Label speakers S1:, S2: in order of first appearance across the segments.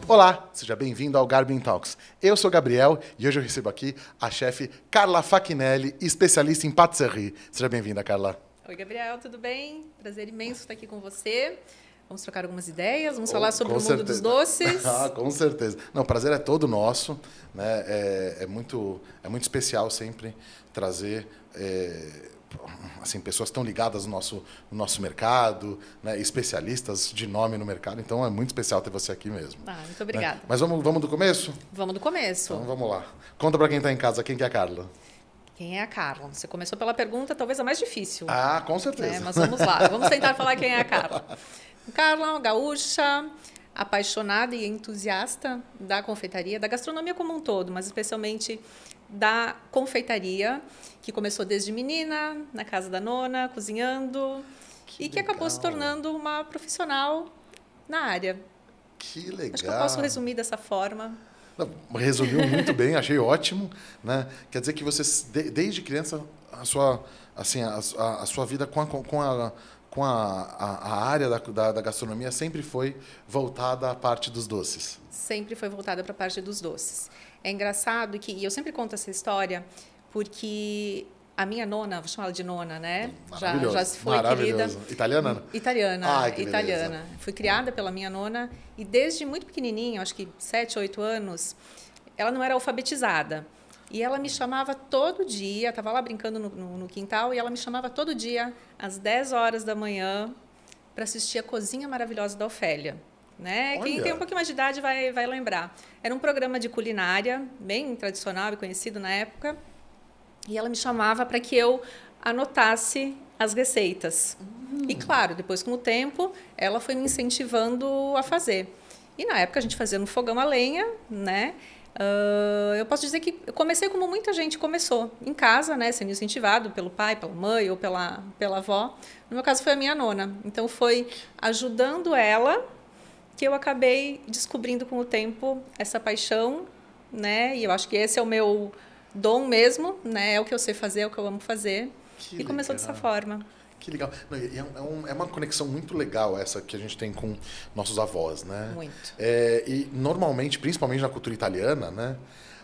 S1: Olá, seja bem-vindo ao Garmin Talks. Eu sou Gabriel e hoje eu recebo aqui a chefe Carla Fachinelli, especialista em pâtisserie. Seja bem-vinda, Carla.
S2: Oi, Gabriel, tudo bem? Prazer imenso estar aqui com você. Vamos trocar algumas ideias, vamos falar sobre o mundo dos doces.
S1: Com certeza. Não, o prazer é todo nosso, né? É muito especial sempre trazer assim, pessoas tão ligadas no nosso mercado, né? Especialistas de nome no mercado. Então é muito especial ter você aqui mesmo.
S2: Muito obrigada.
S1: Né? Mas vamos do começo?
S2: Vamos do começo.
S1: Então vamos lá. Conta para quem está em casa quem que é a Carla.
S2: Quem é a Carla? Você começou pela pergunta, talvez a mais difícil.
S1: Ah, com certeza.
S2: Mas vamos lá, vamos tentar falar quem é a Carla. Carla, gaúcha, apaixonada e entusiasta da confeitaria, da gastronomia como um todo, mas especialmente da confeitaria, que começou desde menina, na casa da nona, cozinhando, que acabou se tornando uma profissional na área.
S1: Que legal.
S2: Acho que eu posso resumir dessa forma.
S1: Resumiu muito bem, achei ótimo, né? Quer dizer que você, desde criança, a sua vida com a área da gastronomia sempre foi voltada à parte dos doces.
S2: Sempre foi voltada para a parte dos doces. É engraçado e eu sempre conto essa história porque a minha nona, vou chamá-la de nona, né? Já se foi querida.
S1: Italiana?
S2: Italiana.
S1: Ai, que
S2: italiana.
S1: Beleza.
S2: Fui criada pela minha nona e desde muito pequenininha, acho que 7, 8 anos, ela não era alfabetizada. E ela me chamava todo dia, estava lá brincando no quintal, e ela me chamava todo dia, às 10 horas da manhã, para assistir a Cozinha Maravilhosa da Ofélia. Né? Quem tem um pouquinho mais de idade vai lembrar. Era um programa de culinária, bem tradicional e conhecido na época, e ela me chamava para que eu anotasse as receitas. E, claro, depois, com o tempo, ela foi me incentivando a fazer. E, na época, a gente fazia no fogão a lenha, né? Eu posso dizer que eu comecei como muita gente começou, em casa, né, sendo incentivado pelo pai, pela mãe ou pela avó. No meu caso, foi a minha nona. Então, foi ajudando ela que eu acabei descobrindo com o tempo essa paixão, né? E eu acho que esse é o meu dom mesmo, né? É o que eu sei fazer, é o que eu amo fazer. E começou dessa forma.
S1: Que legal. É uma conexão muito legal essa que a gente tem com nossos avós, né?
S2: Muito.
S1: E normalmente, principalmente na cultura italiana, né?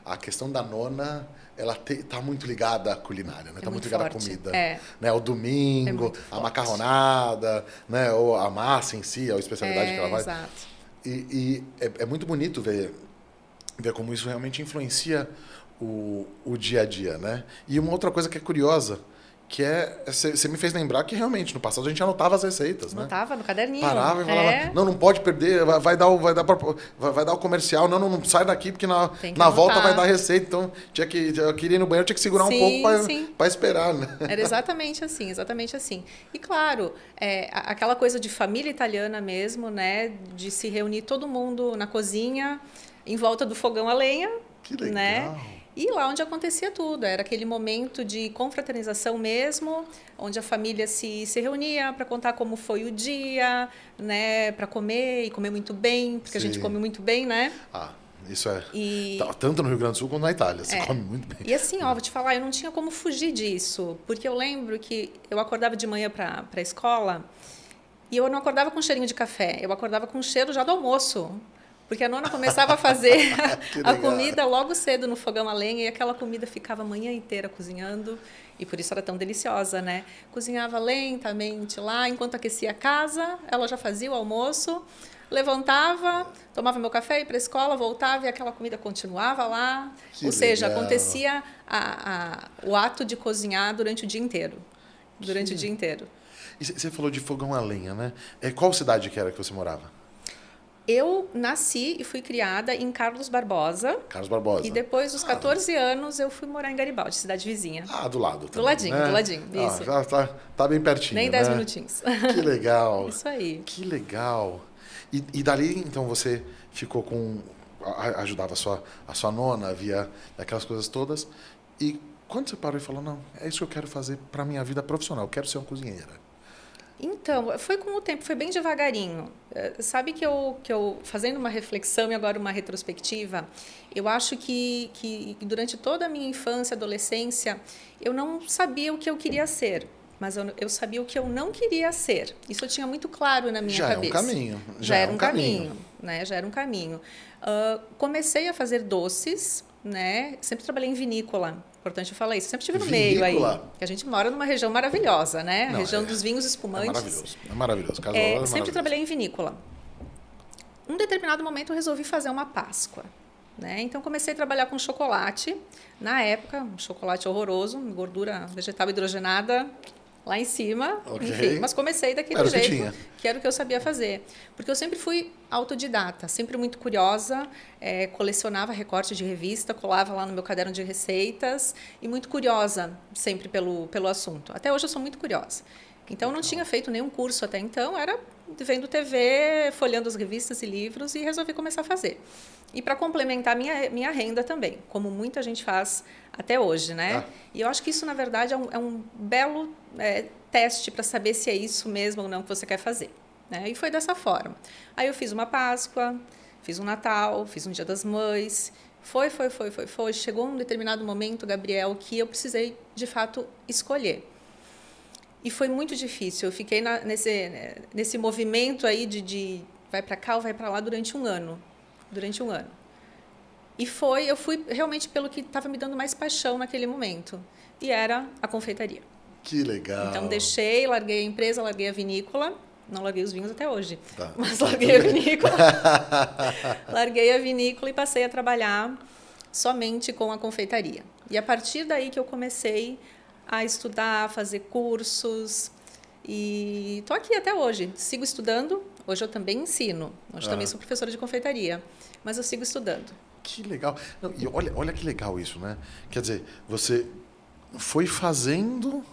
S1: A questão da nona, ela tá muito ligada à culinária, né? Tá muito ligada à comida. Né? O domingo, a macarronada, né? Ou a massa em si, a especialidade que ela vai.
S2: Exato.
S1: E é muito bonito ver como isso realmente influencia o dia a dia, né? E uma outra coisa que é curiosa, que você me fez lembrar que realmente no passado a gente anotava as receitas, né?
S2: Anotava no caderninho.
S1: Parava e falava, não pode perder, vai dar o comercial, não sai daqui porque na volta vai dar receita, então eu queria ir no banheiro, tinha que segurar um pouco para esperar, né?
S2: Era exatamente assim, exatamente assim. E claro, aquela coisa de família italiana mesmo, né, de se reunir todo mundo na cozinha, em volta do fogão a lenha,
S1: que legal.
S2: Né? E lá onde acontecia tudo, era aquele momento de confraternização mesmo, onde a família se reunia para contar como foi o dia, né, para comer, e comer muito bem, porque a gente come muito bem, né?
S1: Isso tanto no Rio Grande do Sul quanto na Itália, você come muito bem.
S2: E assim, vou te falar, eu não tinha como fugir disso, porque eu lembro que eu acordava de manhã para a escola e eu não acordava com cheirinho de café, eu acordava com cheiro já do almoço. Porque a nona começava a fazer a comida logo cedo no fogão a lenha e aquela comida ficava a manhã inteira cozinhando e por isso era tão deliciosa, né? Cozinhava lentamente lá, enquanto aquecia a casa, ela já fazia o almoço, levantava, tomava meu café, ia para a escola, voltava e aquela comida continuava lá. Ou seja, acontecia o ato de cozinhar durante o dia inteiro. Durante o dia inteiro.
S1: E você falou de fogão a lenha, né? Qual cidade que era que você morava?
S2: Eu nasci e fui criada em Carlos Barbosa.
S1: Carlos Barbosa.
S2: E depois dos 14 anos eu fui morar em Garibaldi, cidade vizinha.
S1: Do lado também,
S2: do ladinho,
S1: né?
S2: Do ladinho, isso.
S1: Tá bem pertinho,
S2: nem 10 minutinhos.
S1: Que legal.
S2: Isso aí.
S1: Que legal. E dali, então, você ficou ajudava a sua nona, via aquelas coisas todas. E quando você parou e falou, não, é isso que eu quero fazer para minha vida profissional, eu quero ser uma cozinheira.
S2: Então, foi com o tempo, foi bem devagarinho. Sabe que eu fazendo uma reflexão e agora uma retrospectiva, eu acho que durante toda a minha infância, adolescência, eu não sabia o que eu queria ser. mas eu sabia o que eu não queria ser. Isso eu tinha muito claro na minha
S1: Já
S2: cabeça.
S1: É um caminho.
S2: Já era um caminho, né? Já era um caminho. Comecei a fazer doces, né? Sempre trabalhei em vinícola. Importante eu falar isso. Sempre estive no meio aí. Que a gente mora numa região maravilhosa, né? A região dos vinhos espumantes.
S1: É maravilhoso. É maravilhoso.
S2: Sempre trabalhei em vinícola. Um determinado momento eu resolvi fazer uma Páscoa. Né? Então, comecei a trabalhar com chocolate. Na época, um chocolate horroroso, gordura vegetal hidrogenada lá em cima.
S1: Okay.
S2: Enfim, mas comecei daquele jeito, que era o que eu sabia fazer. Porque eu sempre fui autodidata, sempre muito curiosa, colecionava recorte de revista, colava lá no meu caderno de receitas e muito curiosa sempre pelo assunto. Até hoje eu sou muito curiosa. Então, não tinha feito nenhum curso até então, era vendo TV, folheando as revistas e livros e resolvi começar a fazer. E para complementar minha renda também, como muita gente faz até hoje, né? E eu acho que isso, na verdade, é um belo teste para saber se é isso mesmo ou não que você quer fazer. Né? E foi dessa forma. Aí eu fiz uma Páscoa, fiz um Natal, fiz um Dia das Mães. Foi. Chegou um determinado momento, Gabriel, que eu precisei, de fato, escolher. E foi muito difícil. Eu fiquei nesse movimento aí de vai para cá ou vai para lá durante um ano. E eu fui realmente pelo que estava me dando mais paixão naquele momento. E era a confeitaria.
S1: Que legal.
S2: Então, larguei a empresa, larguei a vinícola. Não larguei os vinhos até hoje, mas larguei a vinícola. Larguei a vinícola e passei a trabalhar somente com a confeitaria. E a partir daí que eu comecei a estudar, a fazer cursos. E estou aqui até hoje. Sigo estudando. Hoje eu também ensino. Hoje também sou professora de confeitaria. Mas eu sigo estudando.
S1: Que legal. Não, e olha que legal isso, né? Quer dizer, você foi fazendo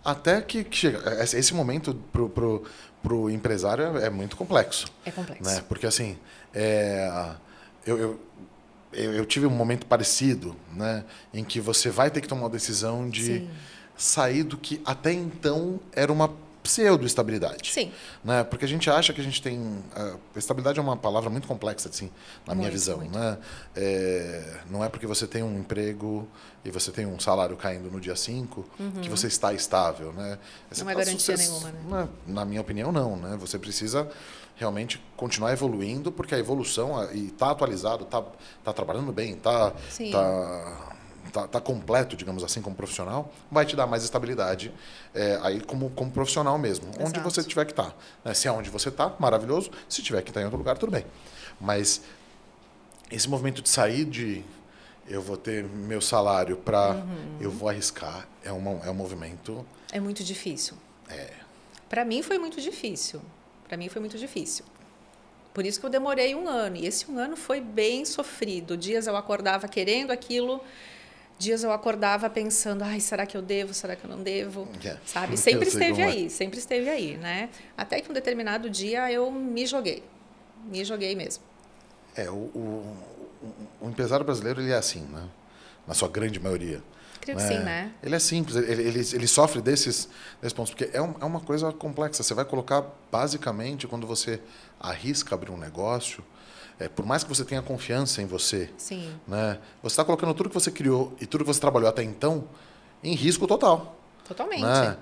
S1: até que chega. Esse momento pro empresário é muito complexo.
S2: É complexo.
S1: Né? Porque, assim, eu tive um momento parecido, né? Em que você vai ter que tomar uma decisão de sair do que até então era uma pseudo-estabilidade.
S2: Sim.
S1: Né? Porque a gente acha que a gente tem... estabilidade é uma palavra muito complexa, assim, na minha visão.
S2: Muito.
S1: Né? Não é porque você tem um emprego e você tem um salário caindo no dia 5 que você está estável. Né?
S2: Não é garantia nenhuma, né?
S1: Na minha opinião, não. Né? Você precisa realmente continuar evoluindo, porque a evolução e está atualizado, está trabalhando bem, está completo, digamos assim, como profissional, vai te dar mais estabilidade aí como profissional mesmo.
S2: Exato.
S1: Onde você tiver que estar. Né? Se é onde você está, maravilhoso. Se tiver que estar em outro lugar, tudo bem. Mas esse movimento de sair de eu vou ter meu salário para eu vou arriscar é um movimento...
S2: É muito difícil. Para mim foi muito difícil. Por isso que eu demorei um ano. E esse um ano foi bem sofrido. Dias eu acordava querendo aquilo... Dias eu acordava pensando, será que eu devo, será que eu não devo? Sabe? Sempre esteve aí, né? Até que um determinado dia eu me joguei mesmo.
S1: O empresário brasileiro, ele é assim, né? Na sua grande maioria.
S2: Creio que sim, né?
S1: Ele é simples, ele sofre desses pontos, porque é uma coisa complexa. Você vai colocar, basicamente, quando você arrisca abrir um negócio... por mais que você tenha confiança em você, né, você está colocando tudo que você criou e tudo que você trabalhou até então em risco total.
S2: Totalmente.
S1: Né?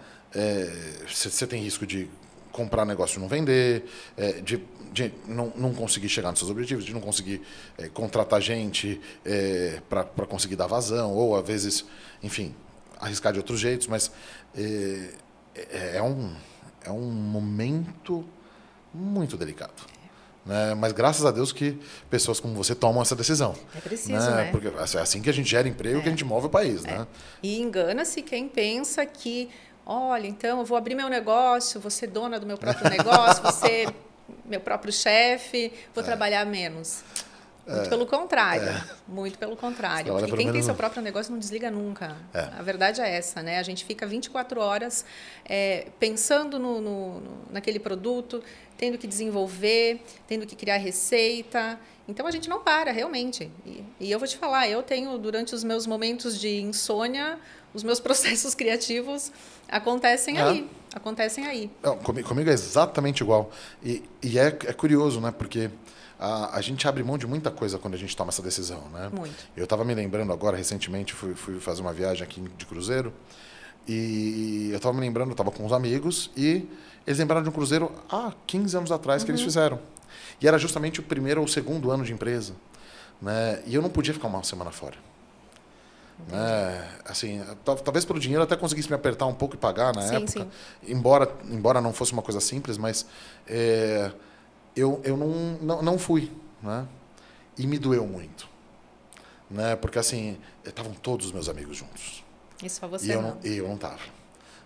S1: Você tem risco de comprar negócio e não vender, de não conseguir chegar nos seus objetivos, de não conseguir contratar gente para conseguir dar vazão, ou, às vezes, enfim, arriscar de outros jeitos. Mas é um momento muito delicado. Né? Mas graças a Deus que pessoas como você tomam essa decisão.
S2: É preciso, né?
S1: Porque é assim que a gente gera emprego, que a gente move o país. Né?
S2: E engana-se quem pensa que, olha, então eu vou abrir meu negócio, vou ser dona do meu próprio negócio, vou ser meu próprio chefe, vou trabalhar menos. Muito pelo contrário. Porque quem tem seu próprio negócio não desliga nunca. A verdade é essa, né? A gente fica 24 horas pensando naquele produto, tendo que desenvolver, tendo que criar receita. Então, a gente não para, realmente. E eu vou te falar, eu tenho, durante os meus momentos de insônia, os meus processos criativos acontecem aí.
S1: Não, comigo é exatamente igual. E é curioso, né? Porque... A gente abre mão de muita coisa quando a gente toma essa decisão, né?
S2: Muito.
S1: Eu estava me lembrando agora, recentemente, fui fazer uma viagem aqui de cruzeiro E eu estava me lembrando, eu estava com uns amigos e eles lembraram de um cruzeiro há 15 anos atrás que eles fizeram. E era justamente o primeiro ou segundo ano de empresa, né? E eu não podia ficar uma semana fora. Né? Assim, talvez pelo dinheiro eu até conseguisse me apertar um pouco e pagar na época.
S2: Sim.
S1: Embora não fosse uma coisa simples, mas eu não fui, né? E me doeu muito, né? Porque assim, estavam todos os meus amigos juntos.
S2: E só você não.
S1: E eu não estava,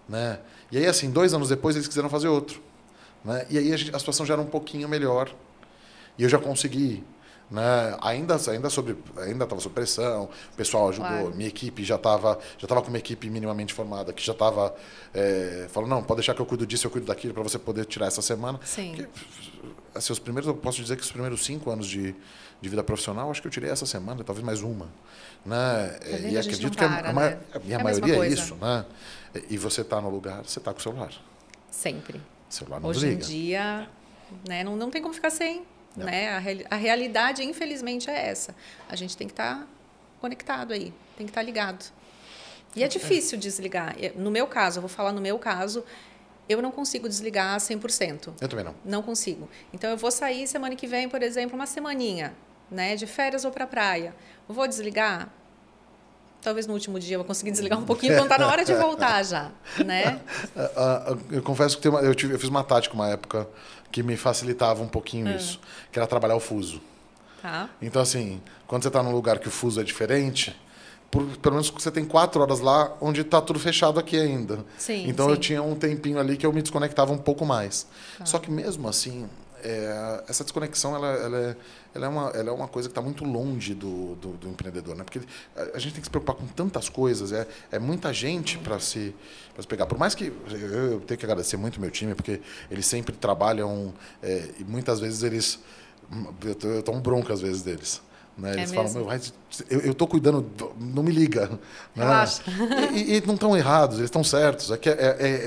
S1: né? E aí assim, 2 anos depois eles quiseram fazer outro, né? E aí a situação já era um pouquinho melhor e eu já consegui, né? Ainda estava sob pressão, o pessoal ajudou,
S2: Claro.
S1: minha equipe já estava com uma equipe minimamente formada, que já estava falando, não, pode deixar que eu cuido disso, eu cuido daquilo, para você poder tirar essa semana.
S2: Sim.
S1: Porque, assim, eu posso dizer que os primeiros 5 anos de vida profissional, acho que eu tirei essa semana, talvez mais uma, né?
S2: Tá vendo?
S1: E
S2: A gente
S1: acredito
S2: não
S1: que
S2: para,
S1: a
S2: né?
S1: minha
S2: É a mesma
S1: maioria é
S2: coisa.
S1: isso, né? E você está no lugar, você está com o celular.
S2: Sempre.
S1: O celular não
S2: Hoje em
S1: desliga.
S2: dia, né, não tem como ficar sem.
S1: Não.
S2: Né? A realidade, infelizmente, é essa. A gente tem que estar conectado aí, tem que estar ligado. E é difícil desligar. No meu caso, eu vou falar no meu caso, eu não consigo desligar 100%.
S1: Eu também não.
S2: Não consigo. Então, eu vou sair semana que vem, por exemplo, uma semaninha, né, de férias ou para praia. Eu vou desligar? Talvez no último dia eu vou conseguir desligar um pouquinho, quando está na hora de voltar já, né?
S1: Eu confesso que eu fiz uma tática uma época que me facilitava um pouquinho isso, que era trabalhar o fuso.
S2: Tá.
S1: Então, assim, quando você está num lugar que o fuso é diferente, pelo menos você tem 4 horas lá onde está tudo fechado aqui ainda.
S2: Sim,
S1: então,
S2: sim.
S1: eu tinha um tempinho ali que eu me desconectava um pouco mais. Só que mesmo assim, essa desconexão ela é uma coisa que está muito longe do empreendedor, né? Porque a gente tem que se preocupar com tantas coisas, é muita gente para se pegar. Por mais que eu tenho que agradecer muito meu time, porque eles sempre trabalham e muitas vezes eu tomo bronca às vezes deles. Né? Eles falam, eu estou cuidando, não me liga. Né?
S2: Relaxa.
S1: E não estão errados, eles estão certos.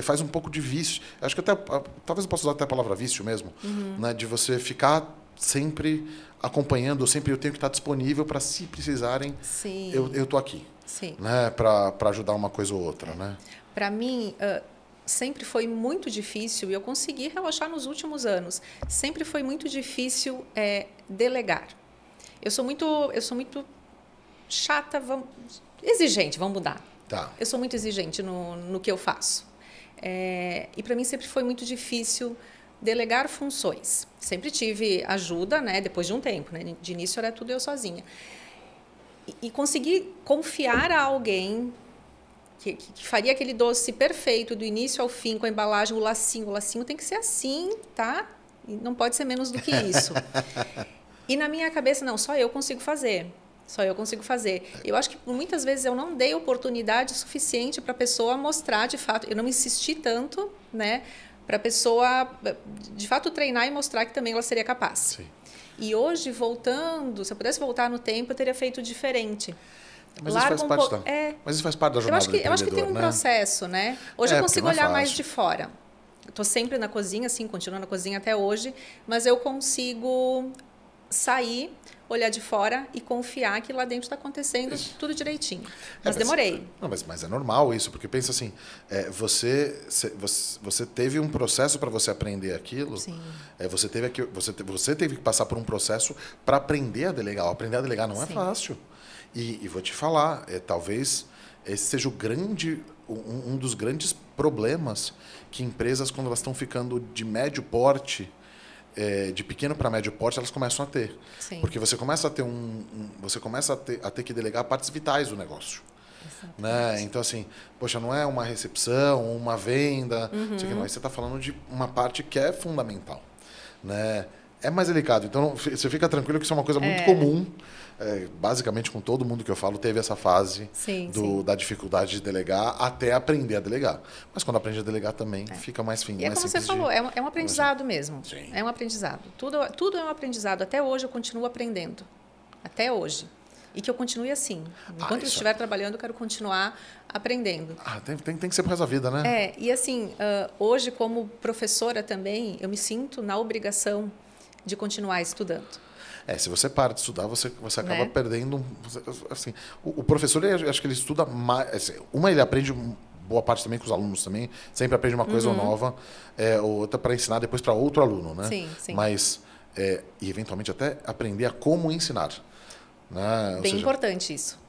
S1: Faz um pouco de vício. Acho que talvez eu possa usar até a palavra vício mesmo, né? De você ficar sempre acompanhando, sempre eu tenho que estar disponível para, se precisarem,
S2: Sim.
S1: eu estou aqui.
S2: Sim.
S1: Né? Para ajudar uma coisa ou outra. Né?
S2: Para mim, sempre foi muito difícil, e eu consegui relaxar nos últimos anos, sempre foi muito difícil delegar. Eu sou muito chata, exigente, vamos mudar.
S1: Tá.
S2: Eu sou muito exigente no que eu faço. E para mim sempre foi muito difícil delegar funções. Sempre tive ajuda, né, depois de um tempo. Né? De início era tudo eu sozinha. E conseguir confiar a alguém que faria aquele doce perfeito do início ao fim, com a embalagem, o lacinho. O lacinho tem que ser assim, tá? E não pode ser menos do que isso. E na minha cabeça, não, só eu consigo fazer. Só eu consigo fazer. Eu acho que muitas vezes eu não dei oportunidade suficiente para a pessoa mostrar, de fato, eu não insisti tanto, né, para a pessoa, de fato, treinar e mostrar que também ela seria capaz.
S1: Sim.
S2: E hoje, voltando, se eu pudesse voltar no tempo, eu teria feito diferente.
S1: Mas isso faz parte mas isso faz parte da jornada do empreendedor,
S2: eu acho que tem um processo, né? Hoje eu consigo olhar mais de fora. Estou sempre na cozinha, sim, continuo na cozinha até hoje, mas eu consigo sair, olhar de fora e confiar que lá dentro está acontecendo tudo direitinho. Mas demorei.
S1: Não, mas é normal isso, porque pensa assim, você teve um processo para você aprender aquilo.
S2: Sim.
S1: Você teve que passar por um processo para aprender a delegar. Aprender a delegar não é fácil. E vou te falar, talvez esse seja um dos grandes problemas que empresas, quando elas estão ficando de médio porte, de pequeno para médio porte, elas começam a ter.
S2: Sim.
S1: Porque você começa a ter a ter que delegar partes vitais do negócio. Né? Então, assim, poxa, não é uma recepção, uma venda, não sei o que, não. Aí você está falando de uma parte que é fundamental. Né? É mais delicado. Então, você fica tranquilo que isso é uma coisa muito comum. Basicamente, com todo mundo que eu falo, teve essa fase da dificuldade de delegar até aprender a delegar. Mas quando aprende a delegar também, fica mais fino.
S2: E é como você falou, é um aprendizado mesmo.
S1: Sim.
S2: É um aprendizado. Tudo é um aprendizado. Até hoje eu continuo aprendendo. Até hoje. E que eu continue assim. Enquanto eu estiver trabalhando, eu quero continuar aprendendo.
S1: Tem que ser pro resto da vida, né?
S2: E assim, hoje, como professora também, eu me sinto na obrigação de continuar estudando.
S1: Se você para de estudar, você acaba perdendo. Assim, o professor, acho que ele estuda mais. Ele aprende boa parte também com os alunos também, sempre aprende uma coisa nova, ou outra para ensinar depois para outro aluno, né?
S2: Sim, sim.
S1: Mas, e eventualmente até aprender a como ensinar. Né? Ou
S2: Bem
S1: seja,
S2: importante isso.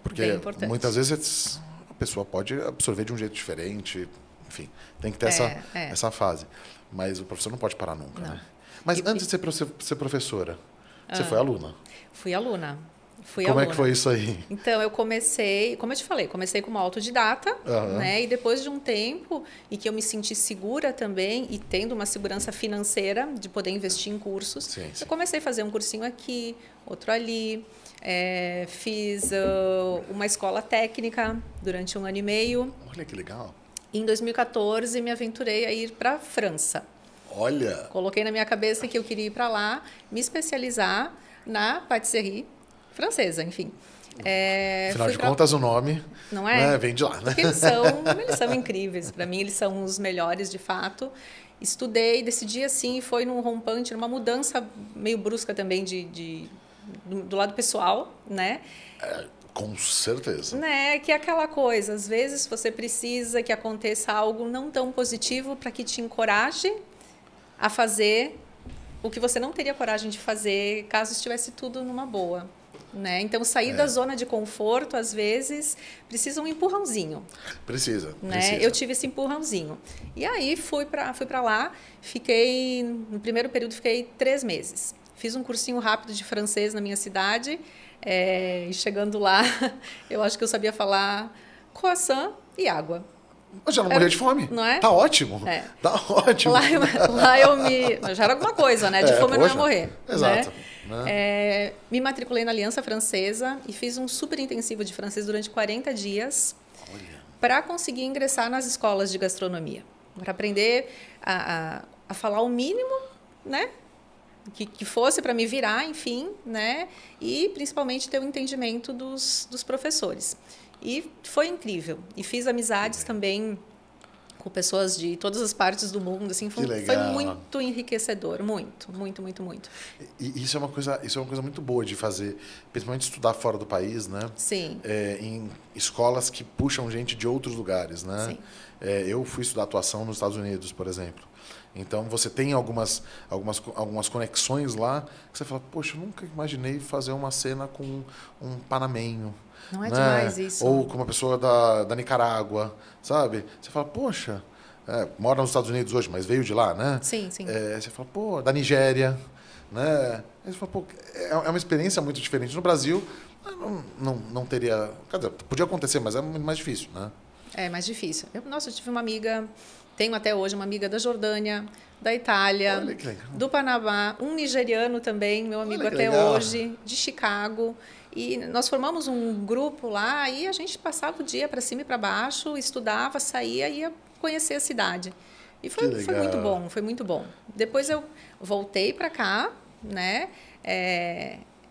S1: porque muitas vezes a pessoa pode absorver de um jeito diferente, enfim, tem que ter essa fase. Mas o professor não pode parar nunca, né? Mas antes de ser professora, você foi aluna?
S2: Fui aluna.
S1: Como é que foi isso aí?
S2: Então, eu comecei, como eu te falei, comecei como autodidata, né? E depois de um tempo em que eu me senti segura também e tendo uma segurança financeira de poder investir em cursos, eu comecei a fazer um cursinho aqui, outro ali. Fiz uma escola técnica durante 1 ano e meio.
S1: Olha que legal.
S2: Em 2014, me aventurei a ir para a França.
S1: Olha!
S2: Coloquei na minha cabeça que eu queria ir para lá, me especializar na patisserie francesa, enfim.
S1: Afinal de contas, o nome
S2: não é?
S1: Vem de lá, né?
S2: Porque eles são incríveis. Para mim, eles são os melhores, de fato. Estudei, decidi assim, foi num rompante, numa mudança meio brusca também do lado pessoal, né?
S1: Com certeza.
S2: Né? Que é aquela coisa, às vezes você precisa que aconteça algo não tão positivo para que te encoraje a fazer o que você não teria coragem de fazer caso estivesse tudo numa boa. Né? Então, sair da zona de conforto, às vezes, precisa um empurrãozinho.
S1: Precisa.
S2: Eu tive esse empurrãozinho. E aí, fui para lá, no primeiro período, fiquei 3 meses. Fiz um cursinho rápido de francês na minha cidade. E chegando lá, eu acho que eu sabia falar croissant e água.
S1: Eu já não morria de fome.
S2: Não é?
S1: Tá ótimo. Tá ótimo.
S2: Lá já era alguma coisa, né? De fome eu não ia morrer.
S1: Exato.
S2: Né? Me matriculei na Aliança Francesa e fiz um super intensivo de francês durante 40 dias para conseguir ingressar nas escolas de gastronomia. Para aprender a falar o mínimo, né? Que fosse para me virar, enfim, né? E principalmente ter o entendimento dos professores. E foi incrível. E fiz amizades também com pessoas de todas as partes do mundo, assim, foi muito enriquecedor, muito.
S1: E isso é uma coisa muito boa de fazer, principalmente estudar fora do país, né?
S2: Sim.
S1: Em escolas que puxam gente de outros lugares, né?
S2: Sim.
S1: Eu fui estudar atuação nos Estados Unidos, por exemplo. Então, você tem algumas conexões lá que você fala, poxa, eu nunca imaginei fazer uma cena com um panamenho.
S2: Não é demais isso?
S1: Ou com uma pessoa da Nicarágua, sabe? Você fala, poxa, mora nos Estados Unidos hoje, mas veio de lá, né?
S2: Sim, sim.
S1: Você fala, pô, da Nigéria, né? Aí você fala, pô, é uma experiência muito diferente. No Brasil, não teria... Quer dizer, podia acontecer, mas é muito mais difícil, né?
S2: É mais difícil. Eu tive uma amiga... Tenho até hoje uma amiga da Jordânia, da Itália, do Panamá, um nigeriano também, meu amigo até hoje, de Chicago. E nós formamos um grupo lá e a gente passava o dia para cima e para baixo, estudava, saía e ia conhecer a cidade. E foi muito bom. Depois eu voltei para cá, né?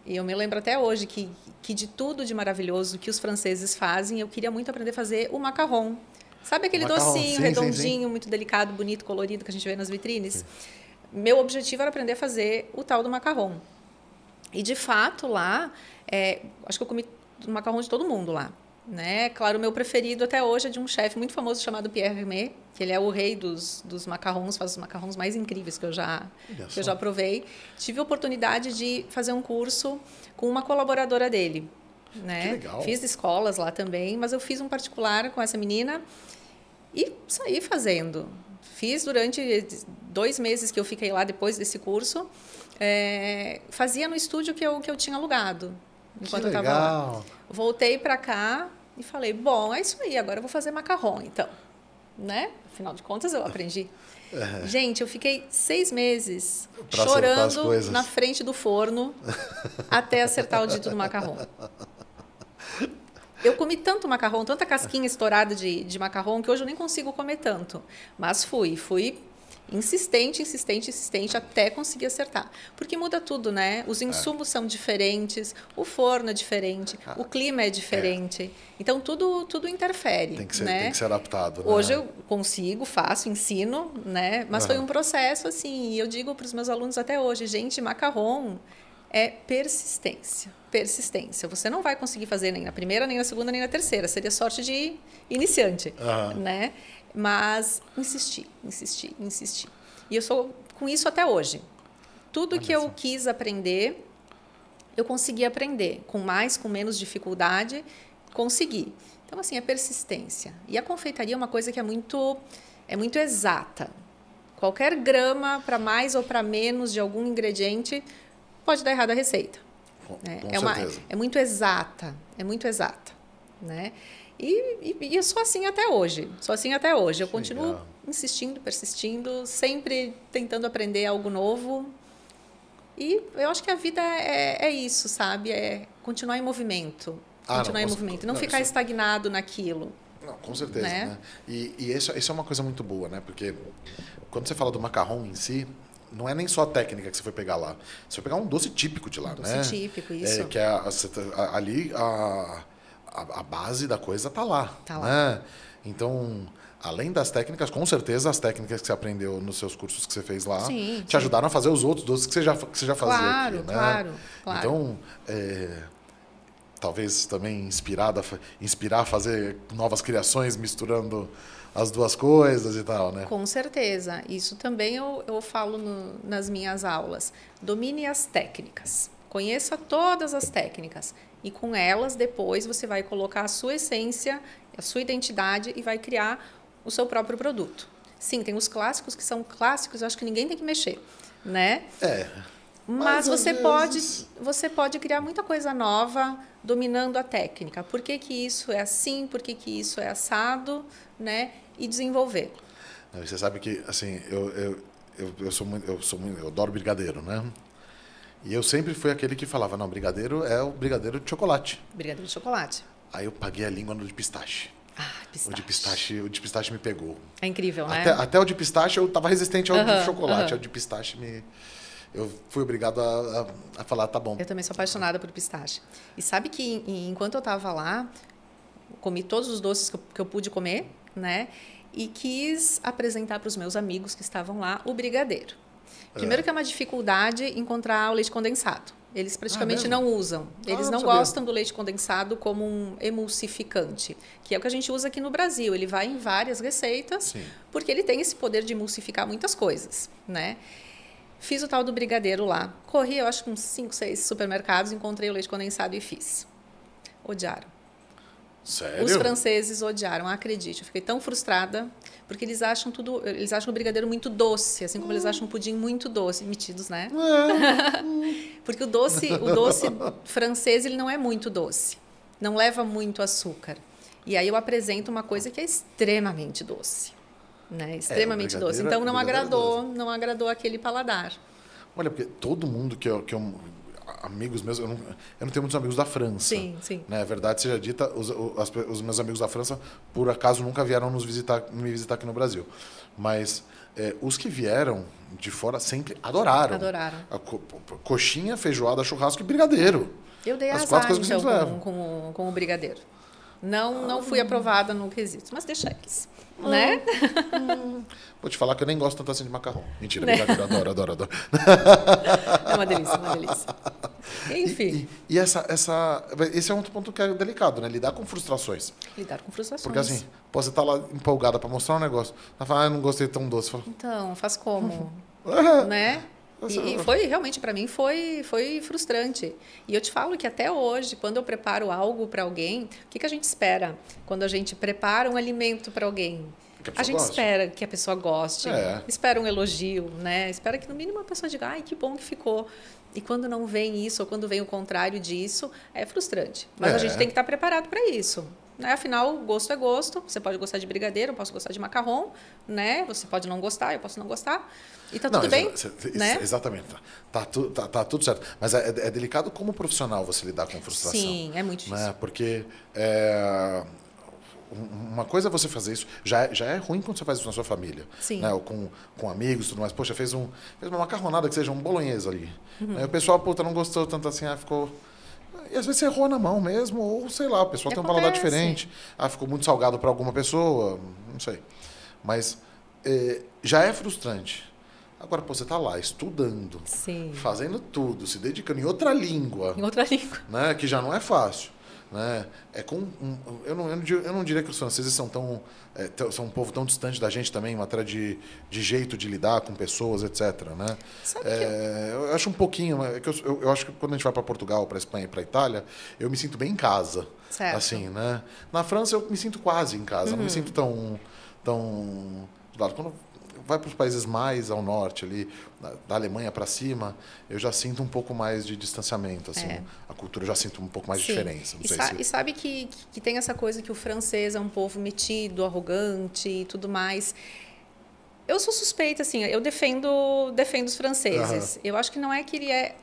S2: E eu me lembro até hoje que de tudo de maravilhoso que os franceses fazem, eu queria muito aprender a fazer o macarrão. Sabe aquele docinho redondinho, muito delicado, bonito, colorido que a gente vê nas vitrines? Sim. Meu objetivo era aprender a fazer o tal do macarrão. E, de fato, lá, acho que eu comi o macarrão de todo mundo lá. Né? Claro, o meu preferido até hoje é de um chefe muito famoso chamado Pierre Hermé, que ele é o rei dos macarrons, faz os macarrons mais incríveis que eu já provei. Tive a oportunidade de fazer um curso com uma colaboradora dele. Né?
S1: Que legal.
S2: Fiz escolas lá também, mas eu fiz um particular com essa menina e saí fazendo. Fiz durante 2 meses que eu fiquei lá depois desse curso. Fazia no estúdio que eu tinha alugado. Enquanto eu estava lá. Voltei para cá e falei, bom, é isso aí, agora eu vou fazer macarrão, então. Né? Afinal de contas, eu aprendi. Gente, eu fiquei 6 meses chorando na frente do forno até acertar o dito do macarrão. Eu comi tanto macarrão, tanta casquinha estourada de macarrão, que hoje eu nem consigo comer tanto. Mas fui insistente, até conseguir acertar. Porque muda tudo, né? Os insumos são diferentes, o forno é diferente, o clima é diferente. Então, tudo interfere.
S1: Tem que ser,
S2: né?
S1: Tem que ser adaptado. Né?
S2: Hoje eu consigo, faço, ensino, né? Mas foi um processo, assim, e eu digo para os meus alunos até hoje, gente, macarrão é persistência. Persistência. Você não vai conseguir fazer nem na primeira, nem na segunda, nem na terceira. Seria sorte de iniciante, né? Mas insistir, insistir, insistir. E eu sou com isso até hoje. Tudo que eu quis aprender, eu consegui aprender. Com mais, com menos dificuldade, consegui. Então, assim, é persistência. E a confeitaria é uma coisa que é muito exata. Qualquer grama para mais ou para menos de algum ingrediente pode dar errado a receita.
S1: Com certeza.
S2: É muito exata, né? E eu sou assim até hoje. Eu continuo insistindo, persistindo, sempre tentando aprender algo novo. E eu acho que a vida é isso, sabe? É continuar em movimento. Não ficar estagnado naquilo.
S1: Não, com certeza, né? E isso é uma coisa muito boa, né? Porque quando você fala do macarrão em si, não é nem só a técnica que você foi pegar lá. Você foi pegar um doce típico de lá, né?
S2: Doce típico, isso.
S1: Que ali a base da coisa tá lá.
S2: Tá
S1: né?
S2: lá.
S1: Então, além das técnicas, com certeza as técnicas que você aprendeu nos seus cursos que você fez lá te ajudaram a fazer os outros doces que você já fazia aqui, né?
S2: Claro.
S1: Então, talvez também inspirar a fazer novas criações, misturando as duas coisas e tal, né?
S2: Com certeza. Isso também eu falo nas minhas aulas. Domine as técnicas. Conheça todas as técnicas. E com elas, depois, você vai colocar a sua essência, a sua identidade e vai criar o seu próprio produto. Sim, tem os clássicos que são clássicos, eu acho que ninguém tem que mexer, né? Mas você pode criar muita coisa nova dominando a técnica. Por que isso é assim? Por que isso é assado? Né? E desenvolver.
S1: Você sabe que, assim, eu adoro brigadeiro, né? E eu sempre fui aquele que falava, não, brigadeiro é o brigadeiro de chocolate.
S2: Brigadeiro de chocolate.
S1: Aí eu paguei a língua no de pistache.
S2: Pistache.
S1: O de pistache me pegou.
S2: É incrível, né?
S1: Até o de pistache eu estava resistente ao de chocolate. O de pistache eu fui obrigado a falar, tá bom.
S2: Eu também sou apaixonada por pistache. E sabe que enquanto eu estava lá, comi todos os doces que eu pude comer, né? E quis apresentar para os meus amigos que estavam lá o brigadeiro. Primeiro que é uma dificuldade encontrar o leite condensado. Eles praticamente não usam. Eles não gostam do leite condensado como um emulsificante, que é o que a gente usa aqui no Brasil. Ele vai em várias receitas, porque ele tem esse poder de emulsificar muitas coisas, né? Fiz o tal do brigadeiro lá. Corri, eu acho que uns 5, 6 supermercados, encontrei o leite condensado e fiz. Odiaram.
S1: Sério?
S2: Os franceses odiaram, acredite. Eu fiquei tão frustrada, porque eles acham o brigadeiro muito doce, assim como eles acham o pudim muito doce. Metidos, né? Porque o doce francês, ele não é muito doce. Não leva muito açúcar. E aí eu apresento uma coisa que é extremamente doce. Né? Extremamente doce. Então não agradou aquele paladar.
S1: Olha, porque todo mundo que eu amigos meus, eu não tenho muitos amigos da França.
S2: Sim.
S1: Né? A verdade seja dita, os meus amigos da França, por acaso, nunca vieram me visitar aqui no Brasil. Mas os que vieram de fora sempre adoraram. Coxinha, feijoada, churrasco e brigadeiro.
S2: Eu dei azar, então, com o brigadeiro. Não fui aprovada no quesito, mas deixa eles. Né?
S1: Vou te falar que eu nem gosto tanto assim de macarrão. Mentira, brigadeiro, adoro.
S2: É uma delícia. Enfim.
S1: E esse é um ponto que é delicado, né? Lidar com frustrações. Porque assim, você tá lá empolgada para mostrar um negócio, ela fala, eu não gostei tão doce. Fala,
S2: então, faz como? Né? E foi, realmente, para mim, foi frustrante. E eu te falo que até hoje, quando eu preparo algo para alguém, o que a gente espera quando a gente prepara um alimento para alguém? A gente espera que a pessoa goste, espera um elogio, né? Espera que, no mínimo, a pessoa diga, ai, que bom que ficou. E quando não vem isso, ou quando vem o contrário disso, é frustrante. Mas a gente tem que estar preparado para isso. Né? Afinal, gosto é gosto. Você pode gostar de brigadeiro, eu posso gostar de macarrão, né? Você pode não gostar, eu posso não gostar. E tá tudo bem, né?
S1: Exatamente. Tá tudo certo. Mas é delicado como profissional você lidar com frustração.
S2: Sim, é muito difícil.
S1: Né? Porque uma coisa é você fazer isso, já é ruim quando você faz isso na sua família.
S2: Sim.
S1: Né? Ou com amigos e tudo mais. Poxa, fez uma macarronada que seja um bolonhesa ali. Aí o pessoal, não gostou tanto assim, ficou... E às vezes você errou na mão mesmo, ou sei lá, o pessoal tem um paladar diferente. Ficou muito salgado para alguma pessoa, não sei. Mas já é frustrante. Agora, pô, você está lá estudando,
S2: Sim.
S1: fazendo tudo, se dedicando em outra língua,
S2: Em outra língua.
S1: né, que já não é fácil. Né? Eu não diria que os franceses são são um povo tão distante da gente também, em matéria de jeito de lidar com pessoas, etc. Né?
S2: Sabe que
S1: eu acho um pouquinho. Eu acho que quando a gente vai para Portugal, para Espanha e para Itália, eu me sinto bem em casa.
S2: Certo.
S1: Assim, né? Na França, eu me sinto quase em casa. Não me sinto tão. Quando vai para os países mais ao norte, ali, da Alemanha para cima, eu já sinto um pouco mais de distanciamento. Assim, a cultura eu já sinto um pouco mais de diferença. Não sei
S2: E sabe que tem essa coisa que o francês é um povo metido, arrogante e tudo mais. Eu sou suspeita, assim, eu defendo os franceses. Eu acho que não é que ele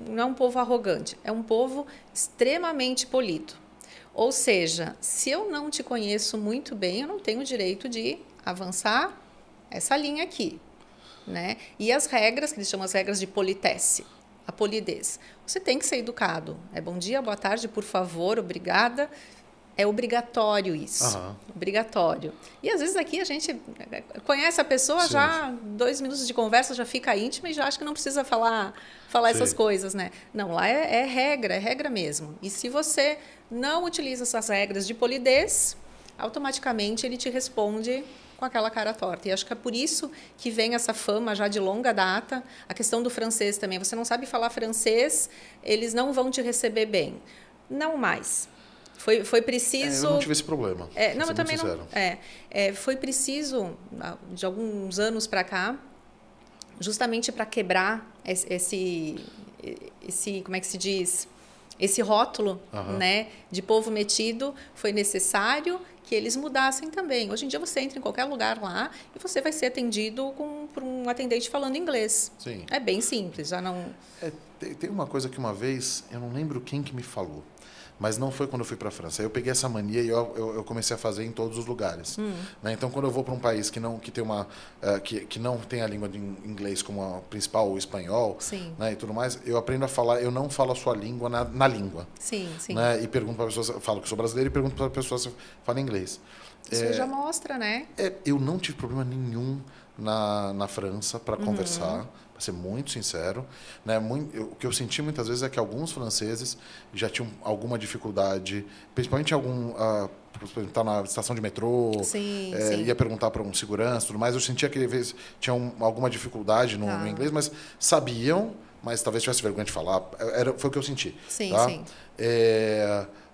S2: não é um povo arrogante, é um povo extremamente polido. Ou seja, se eu não te conheço muito bem, eu não tenho o direito de avançar essa linha aqui, né? E as regras, que eles chamam as regras de politesse, a polidez. Você tem que ser educado. É bom dia, boa tarde, por favor, obrigada. É obrigatório isso. Obrigatório. E às vezes aqui a gente conhece a pessoa, sim, já 2 minutos de conversa já fica íntima e já acha que não precisa falar essas coisas, né? Não, lá é regra mesmo. E se você não utiliza essas regras de polidez, automaticamente ele te responde com aquela cara torta. E acho que é por isso que vem essa fama já de longa data. A questão do francês também. Você não sabe falar francês, eles não vão te receber bem. Não mais. Foi preciso...
S1: eu não tive esse problema.
S2: Não, eu também não... foi preciso, de alguns anos para cá, justamente para quebrar esse... Como é que se diz? Esse rótulo, né, de povo metido, foi necessário que eles mudassem também. Hoje em dia você entra em qualquer lugar lá e você vai ser atendido por um atendente falando inglês.
S1: Sim.
S2: É bem simples, já não...
S1: Tem uma coisa que uma vez, eu não lembro quem que me falou, mas não foi quando eu fui para a França. Eu peguei essa mania e eu comecei a fazer em todos os lugares. Né? Então, quando eu vou para um país que não tem a língua de inglês como a principal, o espanhol, né, e tudo mais, eu aprendo a falar, eu não falo a sua língua na língua.
S2: Sim, sim.
S1: Né? E pergunto para a pessoa, falo que sou brasileiro e pergunto para a pessoa se fala inglês.
S2: Isso já mostra, né?
S1: Eu não tive problema nenhum na França para conversar, para ser muito sincero. Né? O que eu senti muitas vezes é que alguns franceses já tinham alguma dificuldade, principalmente estar na estação de metrô,
S2: sim.
S1: ia perguntar para um segurança, tudo mais. Eu sentia que às vezes tinham alguma dificuldade no inglês, mas sabiam, mas talvez tivesse vergonha de falar. Foi o que eu senti.
S2: Sim,
S1: tá?
S2: sim.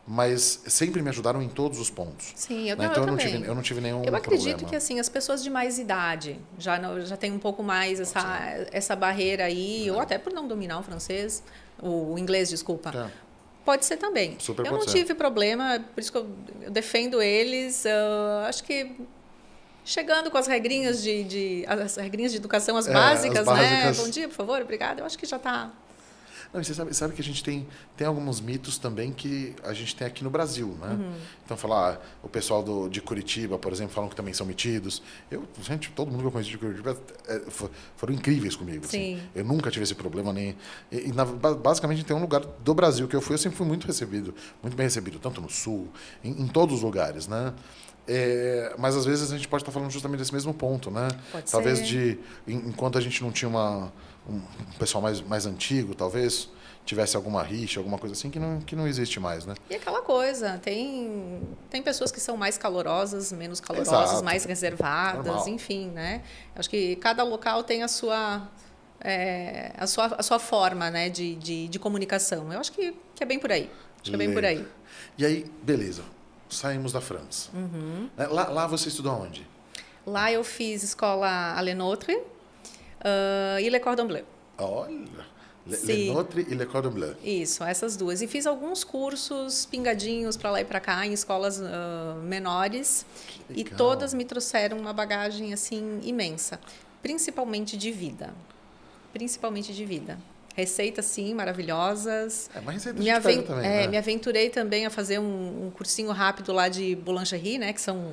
S1: Mas sempre me ajudaram em todos os pontos.
S2: Sim,
S1: então eu não tive nenhum problema.
S2: Eu acredito que assim, as pessoas de mais idade já têm um pouco mais essa barreira aí, ou até por não dominar o francês, o inglês, desculpa. Pode ser também. Eu não tive problema, por isso que eu defendo eles. Acho que chegando com as regrinhas as regrinhas de educação, as básicas, né? Bom dia, por favor, obrigada. Eu acho que já está...
S1: Não, você sabe que a gente tem alguns mitos também que a gente tem aqui no Brasil, né? Então, o pessoal de Curitiba, por exemplo, falam que também são metidos. Todo mundo que eu conheci de Curitiba foram incríveis comigo. Assim. Eu nunca tive esse problema. Basicamente, tem um lugar do Brasil que eu sempre fui muito bem recebido, tanto no Sul, em todos os lugares, né? Mas às vezes a gente pode estar falando justamente desse mesmo ponto, né? Talvez enquanto a gente não tinha um pessoal mais antigo, talvez tivesse alguma rixa, alguma coisa assim que não existe mais, né?
S2: E aquela coisa, tem pessoas que são mais calorosas, menos calorosas, exato, mais reservadas, normal, enfim, né? Acho que cada local tem a sua forma, né, de comunicação. Eu acho que é bem por aí. Acho que é bem por aí.
S1: E aí, beleza. Saímos da França. Lá você estudou onde?
S2: Lá eu fiz escola à Le Nôtre e Le Cordon Bleu.
S1: Olha, Le Nôtre e Le Cordon Bleu.
S2: Isso, essas duas. E fiz alguns cursos pingadinhos para lá e para cá em escolas menores. E todas me trouxeram uma bagagem assim imensa, principalmente de vida. Receitas, sim, maravilhosas.
S1: Mas receita de também, né?
S2: Me aventurei também a fazer um cursinho rápido lá de boulangerie, né? Que são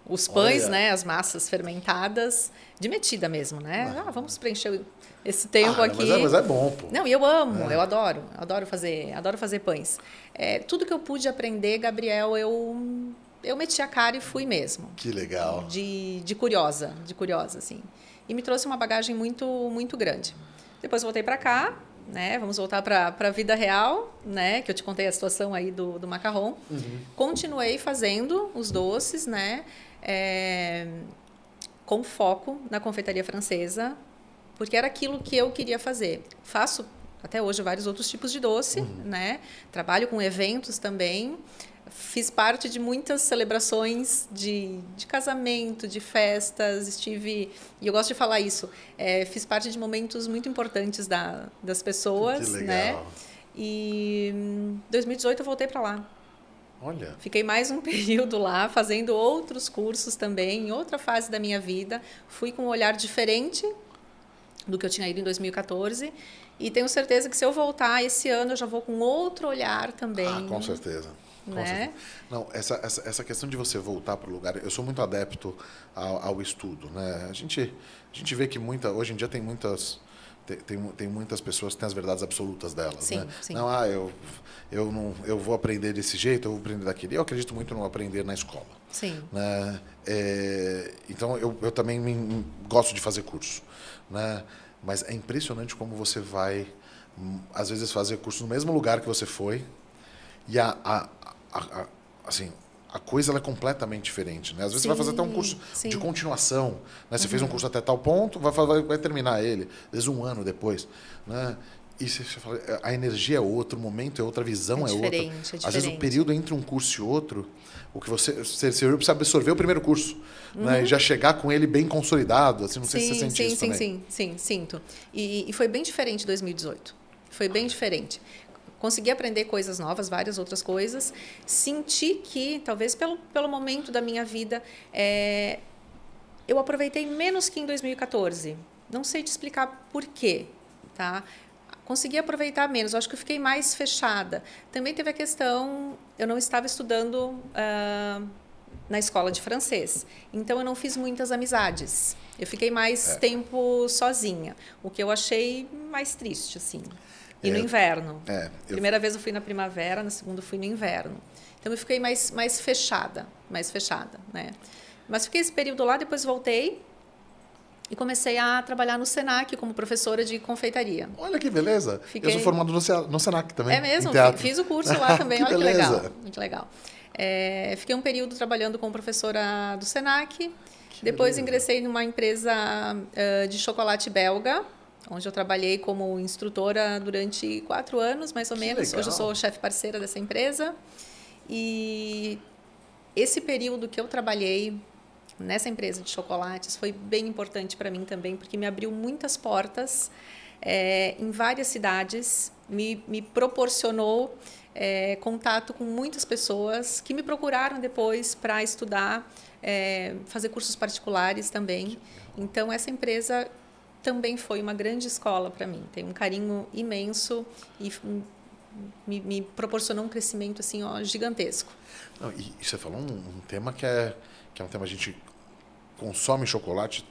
S2: os pães, né? As massas fermentadas, de metida mesmo, né? Vamos preencher esse tempo aqui.
S1: Mas é bom, pô.
S2: Não, e eu amo, eu adoro fazer pães. Tudo que eu pude aprender, Gabriel, eu meti a cara e fui mesmo.
S1: Que legal.
S2: De curiosa, assim. e me trouxe uma bagagem muito, muito grande. Depois voltei para cá, né? Vamos voltar para a vida real, né? Que eu te contei a situação aí do macarrão. Continuei fazendo os doces, né? Com foco na confeitaria francesa, porque era aquilo que eu queria fazer. Faço até hoje vários outros tipos de doce, né? Trabalho com eventos também. Fiz parte de muitas celebrações de casamento, de festas, e eu gosto de falar isso, fiz parte de momentos muito importantes das pessoas,
S1: que legal.
S2: Né? E em 2018 eu voltei para lá.
S1: Olha.
S2: Fiquei mais um período lá, fazendo outros cursos também, em outra fase da minha vida. Fui com um olhar diferente do que eu tinha ido em 2014. E tenho certeza que se eu voltar esse ano, eu já vou com outro olhar também.
S1: Ah, com certeza.
S2: Né?
S1: Não, essa questão de você voltar para o lugar, eu sou muito adepto ao estudo, né? A gente vê que hoje em dia tem muitas pessoas que têm as verdades absolutas delas,
S2: sim,
S1: né?
S2: Sim.
S1: Não, eu vou aprender desse jeito, eu vou aprender daquele. Eu acredito muito no aprender na escola.
S2: Sim.
S1: Né? Então eu também gosto de fazer curso, né? Mas é impressionante como você vai, às vezes, fazer curso no mesmo lugar que você foi e assim, a coisa ela é completamente diferente, né? Às vezes você vai fazer até um curso de continuação, né? Você fez um curso até tal ponto, vai terminar ele, às vezes um ano depois, né? E você fala, a energia é outra, o momento é outra, a visão é outra. Às vezes o período entre um curso e outro, o que você precisa absorver o primeiro curso, né? E já chegar com ele bem consolidado, assim, não sei se você sente isso também.
S2: Sim, sinto. E foi bem diferente 2018. Foi bem diferente. Consegui aprender coisas novas, várias outras coisas. Senti que, talvez pelo momento da minha vida, eu aproveitei menos que em 2014. Não sei te explicar por quê, tá? Consegui aproveitar menos. Eu acho que eu fiquei mais fechada. Também teve a questão, eu não estava estudando na escola de francês. Então, eu não fiz muitas amizades. Eu fiquei mais tempo sozinha, o que eu achei mais triste, assim. E no inverno. Primeira vez eu fui na primavera, na segunda eu fui no inverno. Então, eu fiquei mais fechada, né? Mas fiquei esse período lá, depois voltei e comecei a trabalhar no Senac como professora de confeitaria.
S1: Olha que beleza! Eu sou formado no Senac também.
S2: É mesmo? Fiz o curso lá também. Olha que legal. Muito legal. Fiquei um período trabalhando como professora do Senac. Depois ingressei numa empresa de chocolate belga, onde eu trabalhei como instrutora durante 4 anos, mais ou menos.
S1: Legal.
S2: Hoje eu sou chefe parceira dessa empresa. E esse período que eu trabalhei nessa empresa de chocolates foi bem importante para mim também, porque me abriu muitas portas em várias cidades, me proporcionou contato com muitas pessoas que me procuraram depois para estudar, fazer cursos particulares também. Então, essa empresa também foi uma grande escola para mim. Tem um carinho imenso e me proporcionou um crescimento assim, gigantesco.
S1: Não, e você falou um tema que é um tema, a gente consome chocolate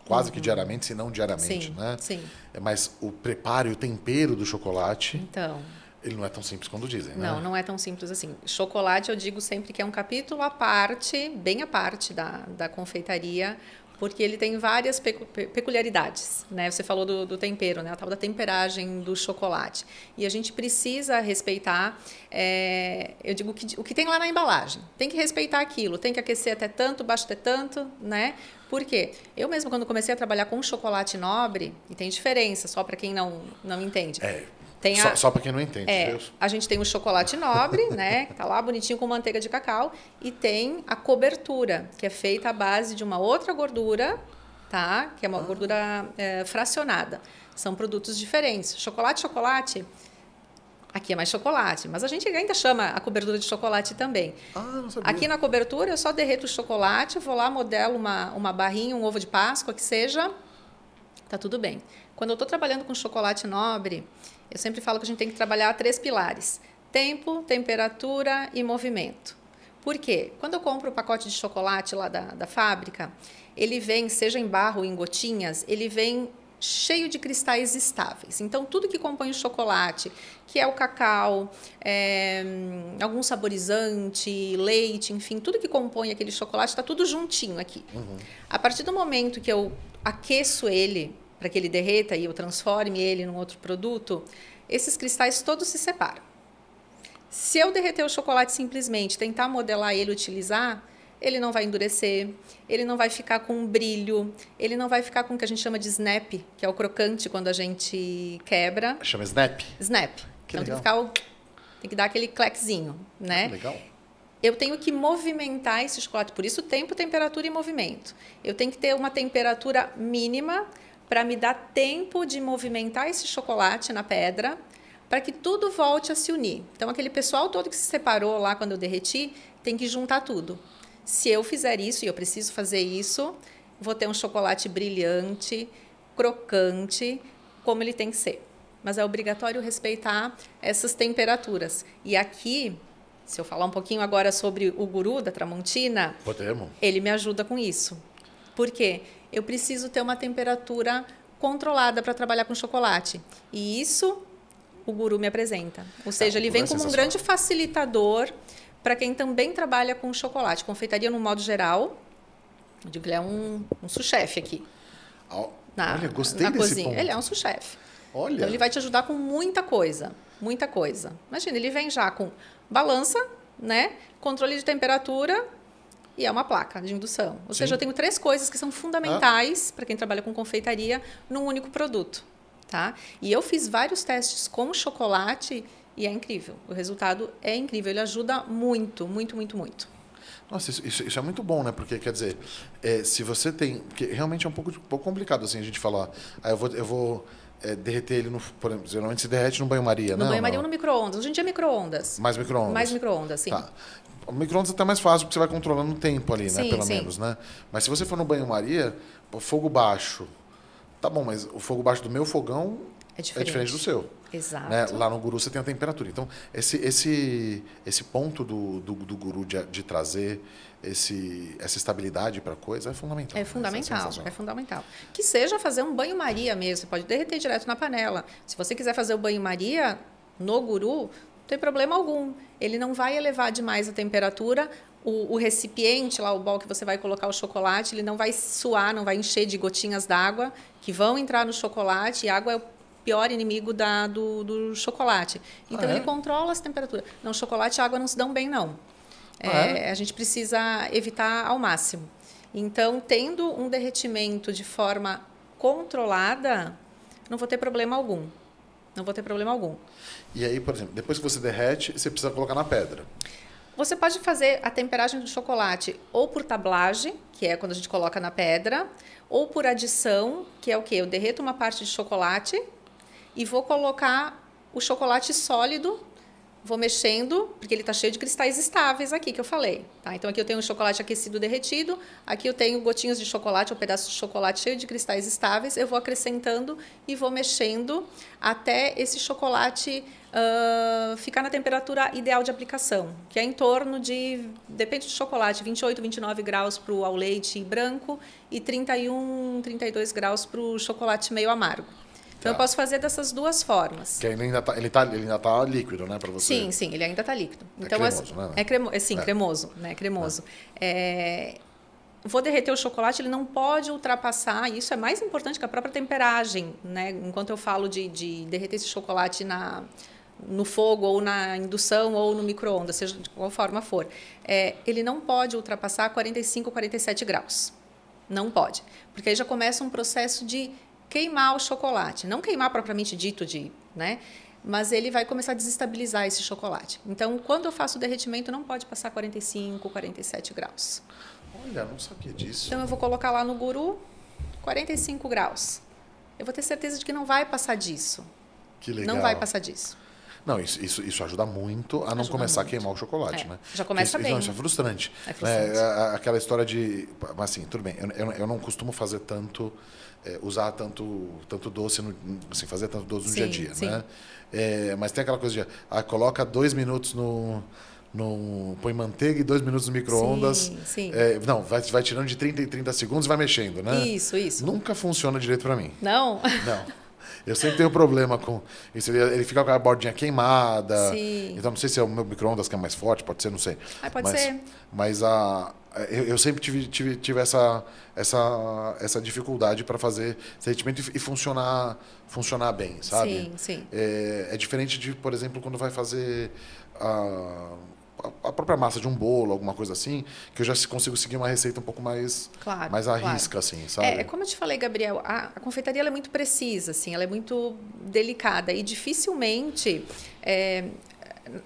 S1: quase que diariamente, se não diariamente, né?
S2: Sim.
S1: Mas o preparo e o tempero do chocolate,
S2: então,
S1: ele não é tão simples quando dizem, né?
S2: Não é tão simples assim. Chocolate, eu digo sempre que é um capítulo à parte, bem à parte da confeitaria, porque ele tem várias peculiaridades, né? Você falou do tempero, né? A tal da temperagem do chocolate. E a gente precisa respeitar, eu digo o que tem lá na embalagem. Tem que respeitar aquilo, tem que aquecer até tanto, baixo até tanto, né? Por quê? Eu mesmo, quando comecei a trabalhar com chocolate nobre, e tem diferença, só para quem não entende.
S1: Só para quem não entende.
S2: A gente tem o chocolate nobre, né? Que tá lá bonitinho com manteiga de cacau, e tem a cobertura, que é feita à base de uma outra gordura, tá? Que é uma gordura fracionada. São produtos diferentes. Chocolate, aqui é mais chocolate, mas a gente ainda chama a cobertura de chocolate também.
S1: Não sabia.
S2: Aqui na cobertura eu só derreto o chocolate, vou lá, modelo uma barrinha, um ovo de Páscoa, que seja, tá tudo bem. Quando eu estou trabalhando com chocolate nobre, eu sempre falo que a gente tem que trabalhar 3 pilares: tempo, temperatura e movimento. Por quê? Quando eu compro o pacote de chocolate lá da fábrica, ele vem, seja em barra ou em gotinhas, ele vem cheio de cristais estáveis. Então, tudo que compõe o chocolate, que é o cacau, algum saborizante, leite, enfim, tudo que compõe aquele chocolate está tudo juntinho aqui. A partir do momento que eu aqueço ele, para que ele derreta e eu transforme ele num outro produto, esses cristais todos se separam. Se eu derreter o chocolate simplesmente, tentar modelar ele, utilizar, ele não vai endurecer, ele não vai ficar com um brilho, ele não vai ficar com o que a gente chama de snap, que é o crocante quando a gente quebra.
S1: Chama snap?
S2: Snap.
S1: Que
S2: então
S1: legal.
S2: tem que dar aquele clequezinho, né?
S1: Legal.
S2: Eu tenho que movimentar esse chocolate, por isso tempo, temperatura e movimento. Eu tenho que ter uma temperatura mínima para me dar tempo de movimentar esse chocolate na pedra, para que tudo volte a se unir. Então, aquele pessoal todo que se separou lá quando eu derreti, tem que juntar tudo. Se eu fizer isso, e eu preciso fazer isso, vou ter um chocolate brilhante, crocante, como ele tem que ser. Mas é obrigatório respeitar essas temperaturas. E aqui, se eu falar um pouquinho agora sobre o guru da Tramontina,
S1: Podemos.
S2: ele me ajuda com isso. Por quê? Eu preciso ter uma temperatura controlada para trabalhar com chocolate. E isso o guru me apresenta. Ou seja, ele vem como um grande facilitador para quem também trabalha com chocolate. Confeitaria, no modo geral, eu digo que ele é um sous-chefe aqui.
S1: Olha, gostei
S2: na
S1: desse
S2: cozinha.
S1: ponto.
S2: Ele é um sous-chefe.
S1: Olha.
S2: Então, ele vai te ajudar com muita coisa. Muita coisa. Imagina, ele vem já com balança, né? Controle de temperatura e é uma placa de indução. Ou seja, eu tenho 3 coisas que são fundamentais para quem trabalha com confeitaria num único produto. Tá? E eu fiz vários testes com chocolate e é incrível. O resultado é incrível. Ele ajuda muito, muito, muito, muito.
S1: Nossa, isso é muito bom, né? Porque, quer dizer, se você tem... Porque realmente é um pouco complicado, assim, a gente falar... eu vou derreter ele, por exemplo, geralmente se derrete no banho-maria, né?
S2: No banho-maria ou no micro-ondas. Hoje em dia é micro-ondas.
S1: Mais micro-ondas.
S2: Mais micro-ondas, sim.
S1: Tá. O micro-ondas é até mais fácil, porque você vai controlando o tempo ali, né?
S2: Sim,
S1: Pelo
S2: sim.
S1: menos, né? Mas se você for no banho-maria, o fogo baixo... Tá bom, mas o fogo baixo do meu fogão é diferente do seu.
S2: Exato.
S1: Né? Lá no guru você tem a temperatura. Então, esse ponto do guru de trazer essa estabilidade para a coisa é fundamental.
S2: É fundamental,
S1: É
S2: fundamental. Que seja fazer um banho-maria mesmo. Você pode derreter direto na panela. Se você quiser fazer o banho-maria no guru, não tem problema algum. Ele não vai elevar demais a temperatura. O recipiente, lá, o bol que você vai colocar o chocolate, ele não vai suar, não vai encher de gotinhas d'água que vão entrar no chocolate. E a água é o pior inimigo do chocolate. Então, ele controla essa temperatura. No chocolate, a água não se dão bem, não. A gente precisa evitar ao máximo. Então, tendo um derretimento de forma controlada, não vou ter problema algum. Não vou ter problema algum.
S1: E aí, por exemplo, depois que você derrete, você precisa colocar na pedra.
S2: Você pode fazer a temperagem do chocolate ou por tablagem, que é quando a gente coloca na pedra, ou por adição, que é o quê? Eu derreto uma parte de chocolate e vou colocar o chocolate sólido, vou mexendo, porque ele está cheio de cristais estáveis aqui, que eu falei. Tá? Então, aqui eu tenho o chocolate aquecido derretido, aqui eu tenho gotinhas de chocolate, um pedaço de chocolate cheio de cristais estáveis, eu vou acrescentando e vou mexendo até esse chocolate ficar na temperatura ideal de aplicação, que é em torno de, depende do chocolate, 28, 29 graus para o ao leite branco e 31, 32 graus para o chocolate meio amargo. Então, eu posso fazer dessas 2 formas.
S1: Que ele ainda tá líquido, né, para você?
S2: Sim, ele ainda está líquido. Então,
S1: cremoso, né?
S2: Cremoso, né? Cremoso. Vou derreter o chocolate, ele não pode ultrapassar, e isso é mais importante que a própria temperagem, né? Enquanto eu falo de derreter esse chocolate no fogo, ou na indução, ou no micro-ondas, seja de qual forma for, ele não pode ultrapassar 45, 47 graus. Não pode. Porque aí já começa um processo de queimar o chocolate. Não queimar propriamente dito, né? Mas ele vai começar a desestabilizar esse chocolate. Então, quando eu faço o derretimento, não pode passar 45, 47 graus.
S1: Olha, não sabia disso.
S2: Então, eu vou colocar lá no guru 45 graus. Eu vou ter certeza de que não vai passar disso.
S1: Que legal.
S2: Não vai passar disso.
S1: Não, isso ajuda muito a não começar a queimar o chocolate, né?
S2: Já começa bem.
S1: Não, isso é frustrante.
S2: É frustrante.
S1: Aquela história de... Mas assim, tudo bem, eu não costumo fazer tanto... usar tanto doce, assim, fazer tanto doce no dia a dia, né? Mas tem aquela coisa de... coloca 2 minutos põe manteiga e 2 minutos no micro-ondas.
S2: Sim, sim.
S1: Não, vai tirando de 30 em 30 segundos e vai mexendo, né?
S2: Isso.
S1: Nunca funciona direito para mim.
S2: Não?
S1: Não. Eu sempre tenho problema com isso. Ele fica com a bordinha queimada.
S2: Sim.
S1: Então, não sei se é o meu micro-ondas que é mais forte, pode ser, não sei.
S2: Pode ser.
S1: Mas eu sempre tive essa dificuldade para fazer esse derretimento e funcionar bem, sabe?
S2: Sim.
S1: É diferente de, por exemplo, quando vai fazer a própria massa de um bolo, alguma coisa assim, que eu já consigo seguir uma receita um pouco mais à risca, assim, sabe?
S2: Como eu te falei, Gabriel, a confeitaria ela é muito precisa, assim, ela é muito delicada e dificilmente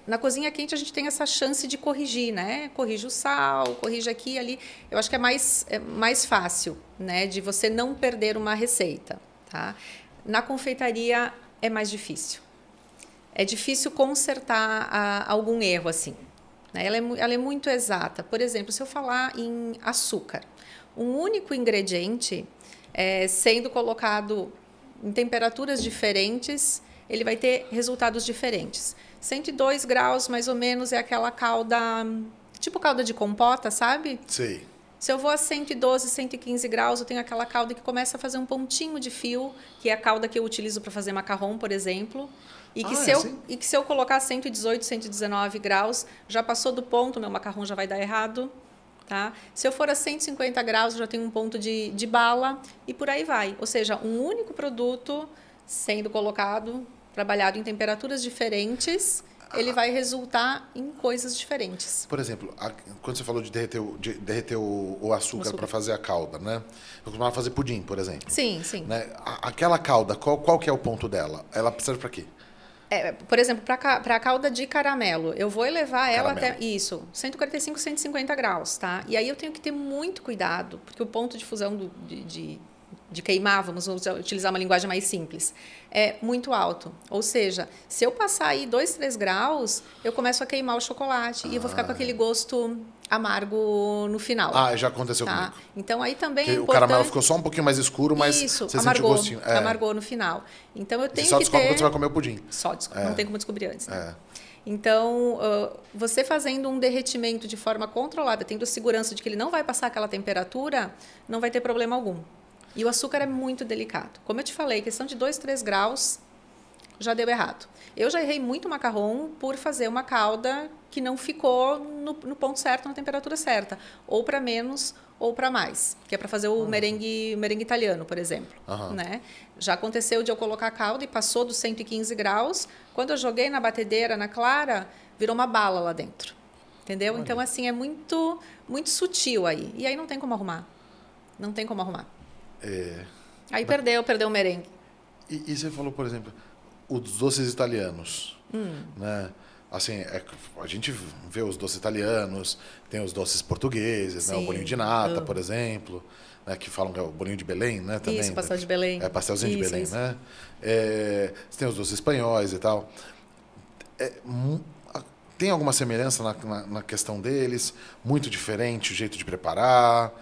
S2: na cozinha quente a gente tem essa chance de corrigir, né? Corrige o sal, corrige aqui e ali. Eu acho que é mais fácil, né? De você não perder uma receita, tá? Na confeitaria é mais difícil. É difícil consertar algum erro, assim. Ela é muito exata. Por exemplo, se eu falar em açúcar, um único ingrediente sendo colocado em temperaturas diferentes, ele vai ter resultados diferentes. 102 graus, mais ou menos, é aquela calda, tipo calda de compota, sabe?
S1: Sei.
S2: Se eu vou a 112, 115 graus, eu tenho aquela calda que começa a fazer um pontinho de fio, que é a calda que eu utilizo para fazer macarrão, por exemplo. E que se eu colocar 118, 119 graus, já passou do ponto, meu macarrão já vai dar errado. Tá? Se eu for a 150 graus, eu já tenho um ponto de bala e por aí vai. Ou seja, um único produto sendo colocado, trabalhado em temperaturas diferentes, ele vai resultar em coisas diferentes.
S1: Por exemplo, quando você falou de derreter o açúcar para fazer a calda, né? Eu costumava fazer pudim, por exemplo.
S2: Sim.
S1: Né? Aquela calda, qual que é o ponto dela? Ela serve para quê?
S2: Por exemplo, para a calda de caramelo, eu vou elevar ela até 145, 150 graus, tá? E aí eu tenho que ter muito cuidado, porque o ponto de fusão de queimar, vamos utilizar uma linguagem mais simples, é muito alto. Ou seja, se eu passar aí 2, 3 graus, eu começo a queimar o chocolate e eu vou ficar com aquele gosto amargo no final.
S1: Já aconteceu comigo.
S2: Então aí também
S1: é importante. O caramelo ficou só um pouquinho mais escuro, mas você sente o gostinho.
S2: Amargou no final. Então eu tenho
S1: que descobre quando você vai comer o pudim.
S2: Só descobre, não tem como descobrir antes. Né? Então, você fazendo um derretimento de forma controlada, tendo segurança de que ele não vai passar aquela temperatura, não vai ter problema algum. E o açúcar é muito delicado. Como eu te falei, questão de 2, 3 graus já deu errado. Eu já errei muito macarrão por fazer uma calda que não ficou no ponto certo, na temperatura certa. Ou para menos ou para mais. Que é para fazer o merengue italiano, por exemplo. Né? Já aconteceu de eu colocar a calda e passou dos 115 graus. Quando eu joguei na batedeira, na clara, virou uma bala lá dentro. Entendeu? Olha. Então, assim, é muito, muito sutil aí. E aí não tem como arrumar. Não tem como arrumar. Aí perdeu o merengue.
S1: E você falou, por exemplo, os doces italianos, né? Assim, a gente vê os doces italianos, tem os doces portugueses, né? O bolinho de nata, por exemplo, né? Que falam que é o bolinho de Belém, né? Também,
S2: isso, pastel de Belém.
S1: Pastelzinho de Belém, né? Você tem os doces espanhóis e tal. Tem alguma semelhança na questão deles? Muito diferente o jeito de preparar?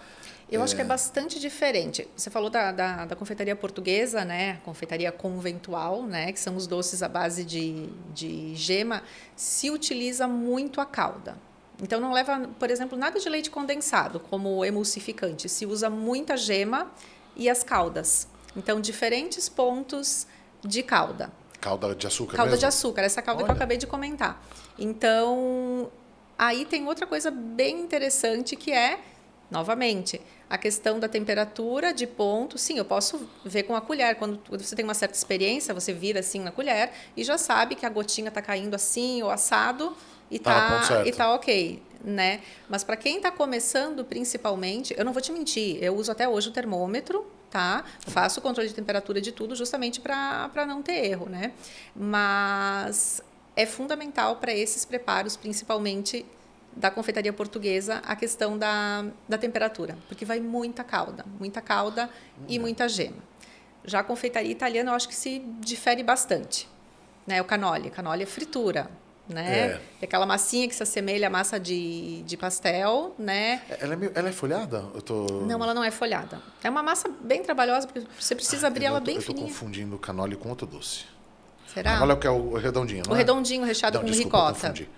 S2: Eu acho que é bastante diferente. Você falou da confeitaria portuguesa, né? Confeitaria conventual, né? Que são os doces à base de gema. Se utiliza muito a calda. Então, não leva, por exemplo, nada de leite condensado como emulsificante. Se usa muita gema e as caldas. Então, diferentes pontos de calda.
S1: Calda de açúcar
S2: Calda
S1: mesmo?
S2: de açúcar, essa calda que eu acabei de comentar. Então, aí tem outra coisa bem interessante que é, novamente, a questão da temperatura de ponto. Sim, eu posso ver com a colher. Quando você tem uma certa experiência, você vira assim na colher e já sabe que a gotinha está caindo assim ou assado e tá ok, né? Mas para quem está começando, principalmente, eu não vou te mentir, eu uso até hoje o termômetro, tá? Faço o controle de temperatura de tudo justamente para não ter erro, né? Mas é fundamental para esses preparos, principalmente da confeitaria portuguesa, a questão da temperatura, porque vai muita calda e muita gema. Já a confeitaria italiana, eu acho que se difere bastante, né? O cannoli é fritura, né? É aquela massinha que se assemelha à massa de pastel, né?
S1: Ela é folhada?
S2: Não, ela não é folhada. É uma massa bem trabalhosa, porque você precisa abrir ela bem fininha.
S1: Eu estou confundindo o cannoli com outro doce.
S2: Será?
S1: Agora é o que é o redondinho, não
S2: O
S1: é?
S2: redondinho recheado
S1: Não,
S2: com
S1: desculpa, eu
S2: ricota.
S1: confundi.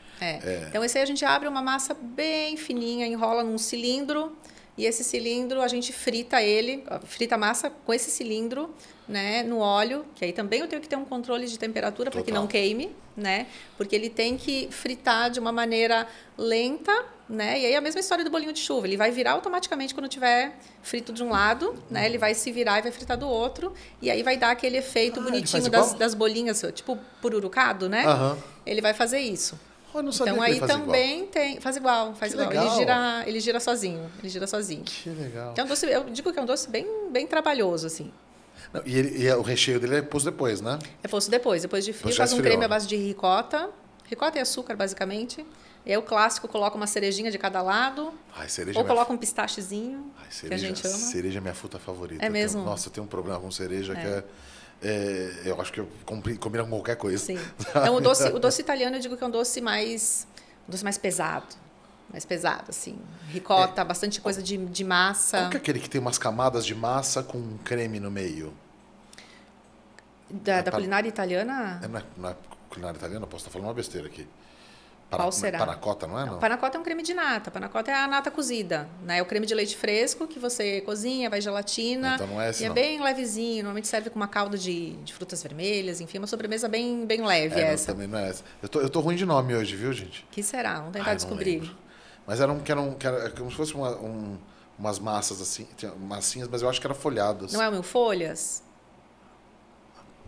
S2: Então, esse aí a gente abre uma massa bem fininha, enrola num cilindro. E esse cilindro, a gente frita ele, frita a massa com esse cilindro, né, no óleo, que aí também eu tenho que ter um controle de temperatura para que não queime, né? Porque ele tem que fritar de uma maneira lenta, né? E aí a mesma história do bolinho de chuva, ele vai virar automaticamente quando tiver frito de um lado, né? Ele vai se virar e vai fritar do outro, e aí vai dar aquele efeito bonitinho das bolinhas, tipo pururucado, né? Ele vai fazer isso.
S1: Eu não sabia
S2: Então
S1: que
S2: aí
S1: ele faz
S2: também
S1: igual.
S2: tem, faz igual.
S1: Legal.
S2: Ele gira sozinho,
S1: Que legal.
S2: Então, eu digo que é um doce bem trabalhoso, assim.
S1: Não, o recheio dele é posto depois, né?
S2: É posto depois de frio, faz um creme à base de ricota e açúcar, basicamente. E aí o clássico coloca uma cerejinha de cada lado, ou coloca um pistachezinho, que a gente ama.
S1: Cereja é minha fruta favorita.
S2: É mesmo?
S1: Nossa, eu tenho um problema com cereja eu acho que combina com qualquer coisa.
S2: Sim. Então, o doce italiano, eu digo que é um doce mais pesado. Mais pesado, assim. Ricota, bastante coisa de massa.
S1: Qual que é aquele que tem umas camadas de massa com um creme no meio?
S2: Da culinária italiana?
S1: Na culinária italiana? Posso estar falando uma besteira aqui.
S2: Qual será?
S1: Panacota, não é? Não.
S2: Panacota é um creme de nata. Panacota é a nata cozida, né? É o creme de leite fresco que você cozinha, vai gelatina.
S1: Então não é esse,
S2: e é bem levezinho. Normalmente serve com uma calda de frutas vermelhas, enfim, uma sobremesa bem leve essa.
S1: Não, também não é essa. Eu tô ruim de nome hoje, viu, gente?
S2: Que será? Vamos tentar descobrir.
S1: Mas era como se fosse umas massas assim, massinhas, mas eu acho que eram folhadas.
S2: Não é o mil folhas?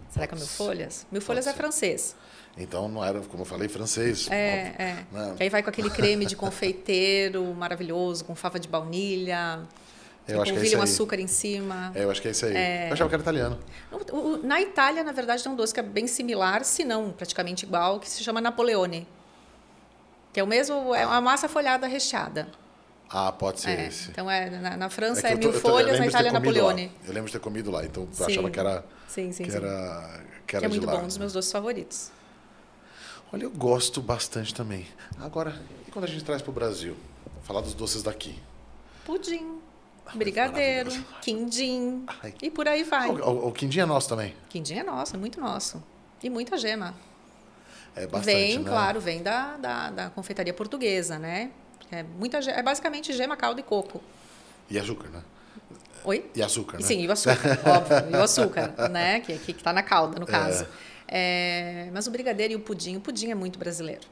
S2: Será que é o mil folhas? Mil folhas é francês.
S1: Então não era, como eu falei, francês. Óbvio.
S2: Que aí vai com aquele creme de confeiteiro maravilhoso, com fava de baunilha, polvilho um açúcar em cima.
S1: Eu acho que é isso aí. Eu achava que era italiano.
S2: Na Itália, na verdade, tem um doce que é bem similar, se não praticamente igual, que se chama Napoleone. Que é o mesmo, é uma massa folhada recheada.
S1: Ah, pode ser esse.
S2: Então, na França é mil folhas, na Itália é Napoleone.
S1: Eu lembro de ter comido lá, então eu achava que era
S2: que é muito bom, um dos meus doces favoritos.
S1: Olha, eu gosto bastante também. Agora, e quando a gente traz para o Brasil? Falar dos doces daqui.
S2: Pudim, brigadeiro, quindim, e por aí vai.
S1: O quindim é nosso também?
S2: Quindim é nosso, é muito nosso. E muita gema.
S1: É bastante,
S2: vem, claro, vem da confeitaria portuguesa, né? É basicamente gema, calda e coco.
S1: E açúcar, né?
S2: Oi?
S1: E açúcar, né?
S2: Sim, e o açúcar, óbvio. E o açúcar, né? Que está na calda, no caso. Mas o brigadeiro e o pudim é muito brasileiro.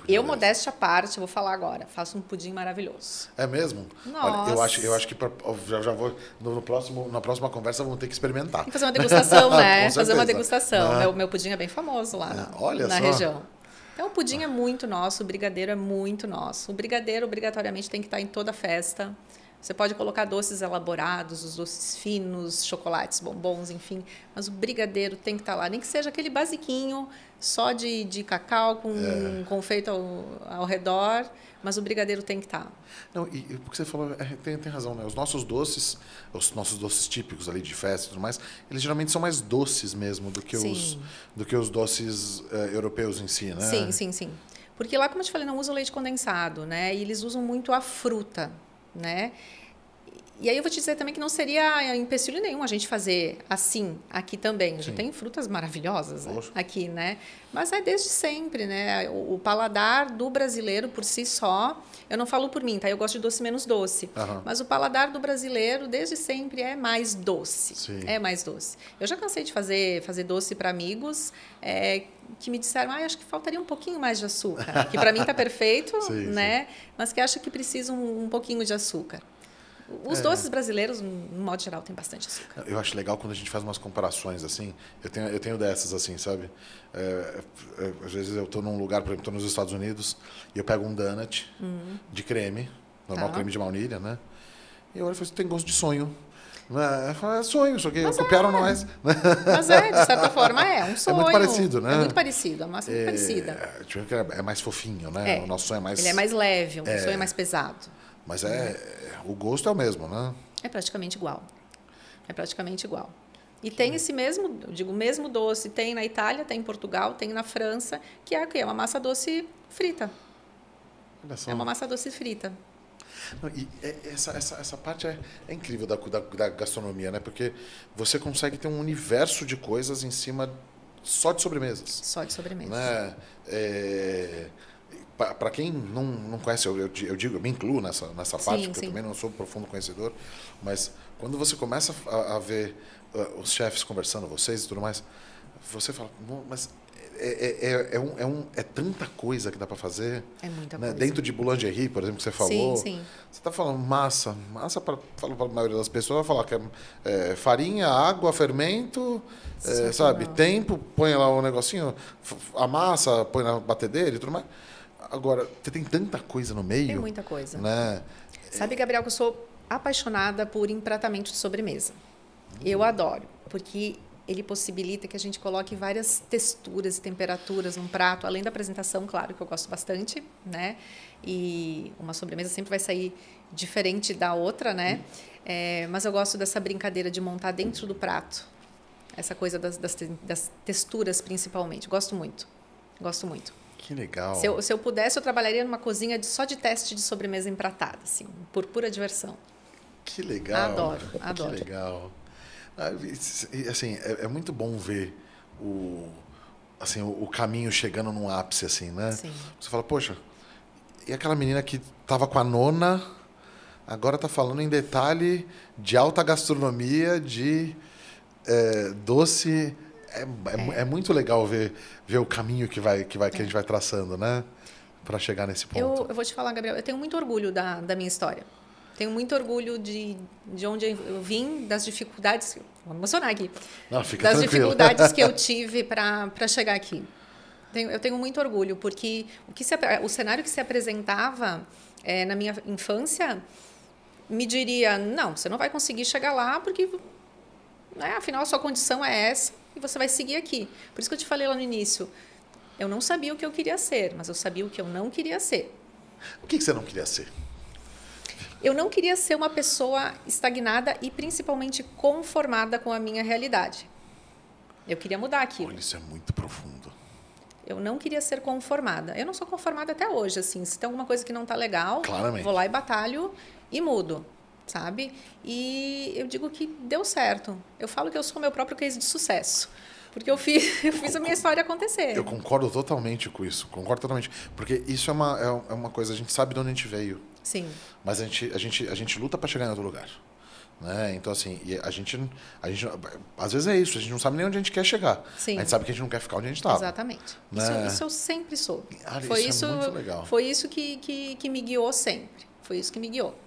S2: Eu, modéstia à parte, vou falar agora, faço um pudim maravilhoso.
S1: É mesmo?
S2: Nossa.
S1: Olha, eu acho que já vou, na próxima conversa vamos ter que experimentar.
S2: Tem que fazer uma degustação, né? Fazer uma degustação. Meu pudim é bem famoso lá na região. Então, o pudim é muito nosso, o brigadeiro é muito nosso. O brigadeiro, obrigatoriamente, tem que estar em toda festa. Você pode colocar doces elaborados, os doces finos, chocolates, bombons, enfim. Mas o brigadeiro tem que estar lá. Nem que seja aquele basiquinho, só de cacau com confeito ao redor. Mas o brigadeiro tem que estar.
S1: Não, e porque você falou, tem razão, né? Os nossos doces típicos ali de festa e tudo mais, eles geralmente são mais doces mesmo do que os doces europeus em si, né?
S2: Sim. Porque lá, como eu te falei, não usam leite condensado, né? E eles usam muito a fruta, né? E aí eu vou te dizer também que não seria empecilho nenhum a gente fazer assim aqui também. Já tem frutas maravilhosas aqui, né? Mas é desde sempre, né? O paladar do brasileiro por si só, eu não falo por mim, tá? Eu gosto de doce menos doce. Mas o paladar do brasileiro desde sempre é mais doce.
S1: Sim.
S2: É mais doce. Eu já cansei de fazer doce para amigos que me disseram, acho que faltaria um pouquinho mais de açúcar. Que para mim tá perfeito, né? Mas que acho que precisa um pouquinho de açúcar. Os doces brasileiros, no modo geral, têm bastante açúcar.
S1: Eu acho legal quando a gente faz umas comparações assim. Eu tenho dessas assim, sabe? Às vezes eu estou num lugar, por exemplo, estou nos Estados Unidos e eu pego um donut de creme, normal creme de baunilha, né? E eu olho e falo, tem gosto de sonho. Eu falo, é sonho, só que copiaram nós.
S2: Mas de certa forma, é um sonho.
S1: É muito parecido, né?
S2: É muito parecido, a massa é muito parecida.
S1: É mais fofinho, né? O nosso sonho é mais...
S2: Ele é mais leve, o sonho é mais pesado.
S1: Mas o gosto é o mesmo, né?
S2: É praticamente igual. E tem esse mesmo, mesmo doce, tem na Itália, tem em Portugal, tem na França, que é uma massa doce frita.
S1: Olha só.
S2: É uma massa doce frita.
S1: Não, e essa parte é incrível da gastronomia, né? Porque você consegue ter um universo de coisas em cima só de sobremesas.
S2: Só de sobremesa.
S1: Né? Para quem não conhece, eu digo, eu me incluo nessa parte, porque eu também não sou profundo conhecedor, mas quando você começa a ver os chefes conversando, vocês e tudo mais, você fala, mas é tanta coisa que dá para fazer.
S2: É muita
S1: né?
S2: coisa.
S1: Dentro de boulangerie, por exemplo, que você falou.
S2: Sim.
S1: Você está falando massa para a maioria das pessoas, vai falar que é farinha, água, fermento, sabe? Tempo, põe lá o negocinho, a massa, põe na batedeira e tudo mais. Agora, você tem tanta coisa no meio.
S2: Tem muita coisa.
S1: Né?
S2: Sabe, Gabriel, que eu sou apaixonada por empratamento de sobremesa. Eu adoro, porque ele possibilita que a gente coloque várias texturas e temperaturas num prato, além da apresentação, claro, que eu gosto bastante, né? E uma sobremesa sempre vai sair diferente da outra, né? Mas eu gosto dessa brincadeira de montar dentro do prato. Essa coisa das texturas, principalmente. Gosto muito. Gosto muito.
S1: Que legal.
S2: Se eu pudesse, eu trabalharia numa cozinha só de teste de sobremesa empratada, assim, por pura diversão.
S1: Que legal.
S2: Adoro.
S1: Que legal. Assim, é muito bom ver o caminho chegando num ápice, assim, né?
S2: Sim.
S1: Você fala, poxa, e aquela menina que estava com a nona, agora está falando em detalhe de alta gastronomia, de doce. É muito legal ver o caminho que a gente vai traçando, né? Para chegar nesse ponto.
S2: Eu vou te falar, Gabriel, eu tenho muito orgulho da minha história. Tenho muito orgulho de onde eu vim, das dificuldades. Vou emocionar aqui.
S1: Não, fica
S2: das
S1: tranquilo.
S2: Dificuldades que eu tive para chegar aqui. Eu tenho muito orgulho, porque o cenário que se apresentava na minha infância me diria: não, você não vai conseguir chegar lá, porque afinal a sua condição é essa e você vai seguir aqui. Por isso que eu te falei lá no início. Eu não sabia o que eu queria ser, mas eu sabia o que eu não queria ser.
S1: O que você não queria ser?
S2: Eu não queria ser uma pessoa estagnada e principalmente conformada com a minha realidade. Eu queria mudar aquilo.
S1: Olha, isso é muito profundo.
S2: Eu não queria ser conformada. Eu não sou conformada até hoje, assim. Se tem alguma coisa que não está legal,
S1: claramente,
S2: vou lá e batalho e mudo, sabe? E eu digo que deu certo. Eu falo que eu sou meu próprio case de sucesso. Porque eu fiz a minha história acontecer.
S1: Eu concordo totalmente com isso. Concordo totalmente. Porque isso é uma coisa, a gente sabe de onde a gente veio.
S2: Sim.
S1: Mas a gente luta para chegar em outro lugar. Né? Então, assim, a gente, às vezes é isso, a gente não sabe nem onde a gente quer chegar.
S2: Sim.
S1: A gente sabe que a gente não quer ficar onde a gente estava.
S2: Exatamente.
S1: Né?
S2: Isso eu sempre soube.
S1: Isso é muito legal.
S2: Foi isso que me guiou sempre. Foi isso que me guiou.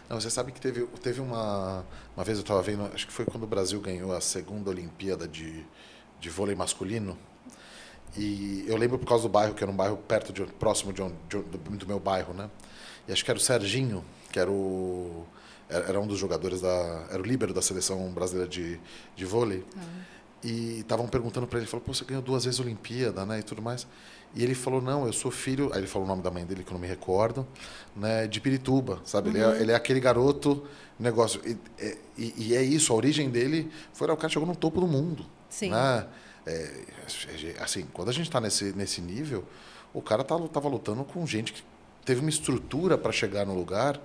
S1: Não, você sabe que teve uma vez eu estava vendo, acho que foi quando o Brasil ganhou a segunda Olimpíada de vôlei masculino. E eu lembro por causa do bairro, que era um bairro próximo do meu bairro, né? E acho que era o Serginho, que era um dos jogadores era o líbero da seleção brasileira de vôlei. E estavam perguntando para ele, falou, pô, você ganhou 2 vezes a Olimpíada, né, e tudo mais. E ele falou, não, eu sou filho, aí ele falou o nome da mãe dele, que eu não me recordo, né, de Pirituba, sabe? Ele é aquele garoto, negócio. E é isso, a origem dele foi, o cara chegou no topo do mundo.
S2: Sim.
S1: Né? Assim, quando a gente está nesse nível, o cara tava lutando com gente que teve uma estrutura para chegar no lugar.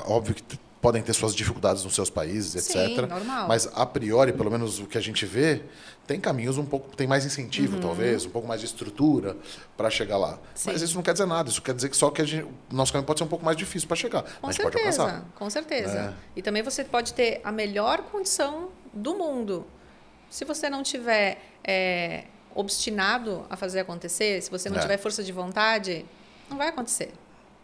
S1: Óbvio que podem ter suas dificuldades nos seus países, etc.
S2: Sim, normal.
S1: Mas, a priori, pelo menos o que a gente vê, tem caminhos tem mais incentivo, talvez, um pouco mais de estrutura para chegar lá.
S2: Sim.
S1: Mas isso não quer dizer nada. Isso quer dizer que só que o nosso caminho pode ser um pouco mais difícil para chegar.
S2: Com
S1: a gente
S2: certeza,
S1: pode alcançar.
S2: com certeza. E também você pode ter a melhor condição do mundo. Se você não tiver obstinado a fazer acontecer, se você não tiver força de vontade, não vai acontecer.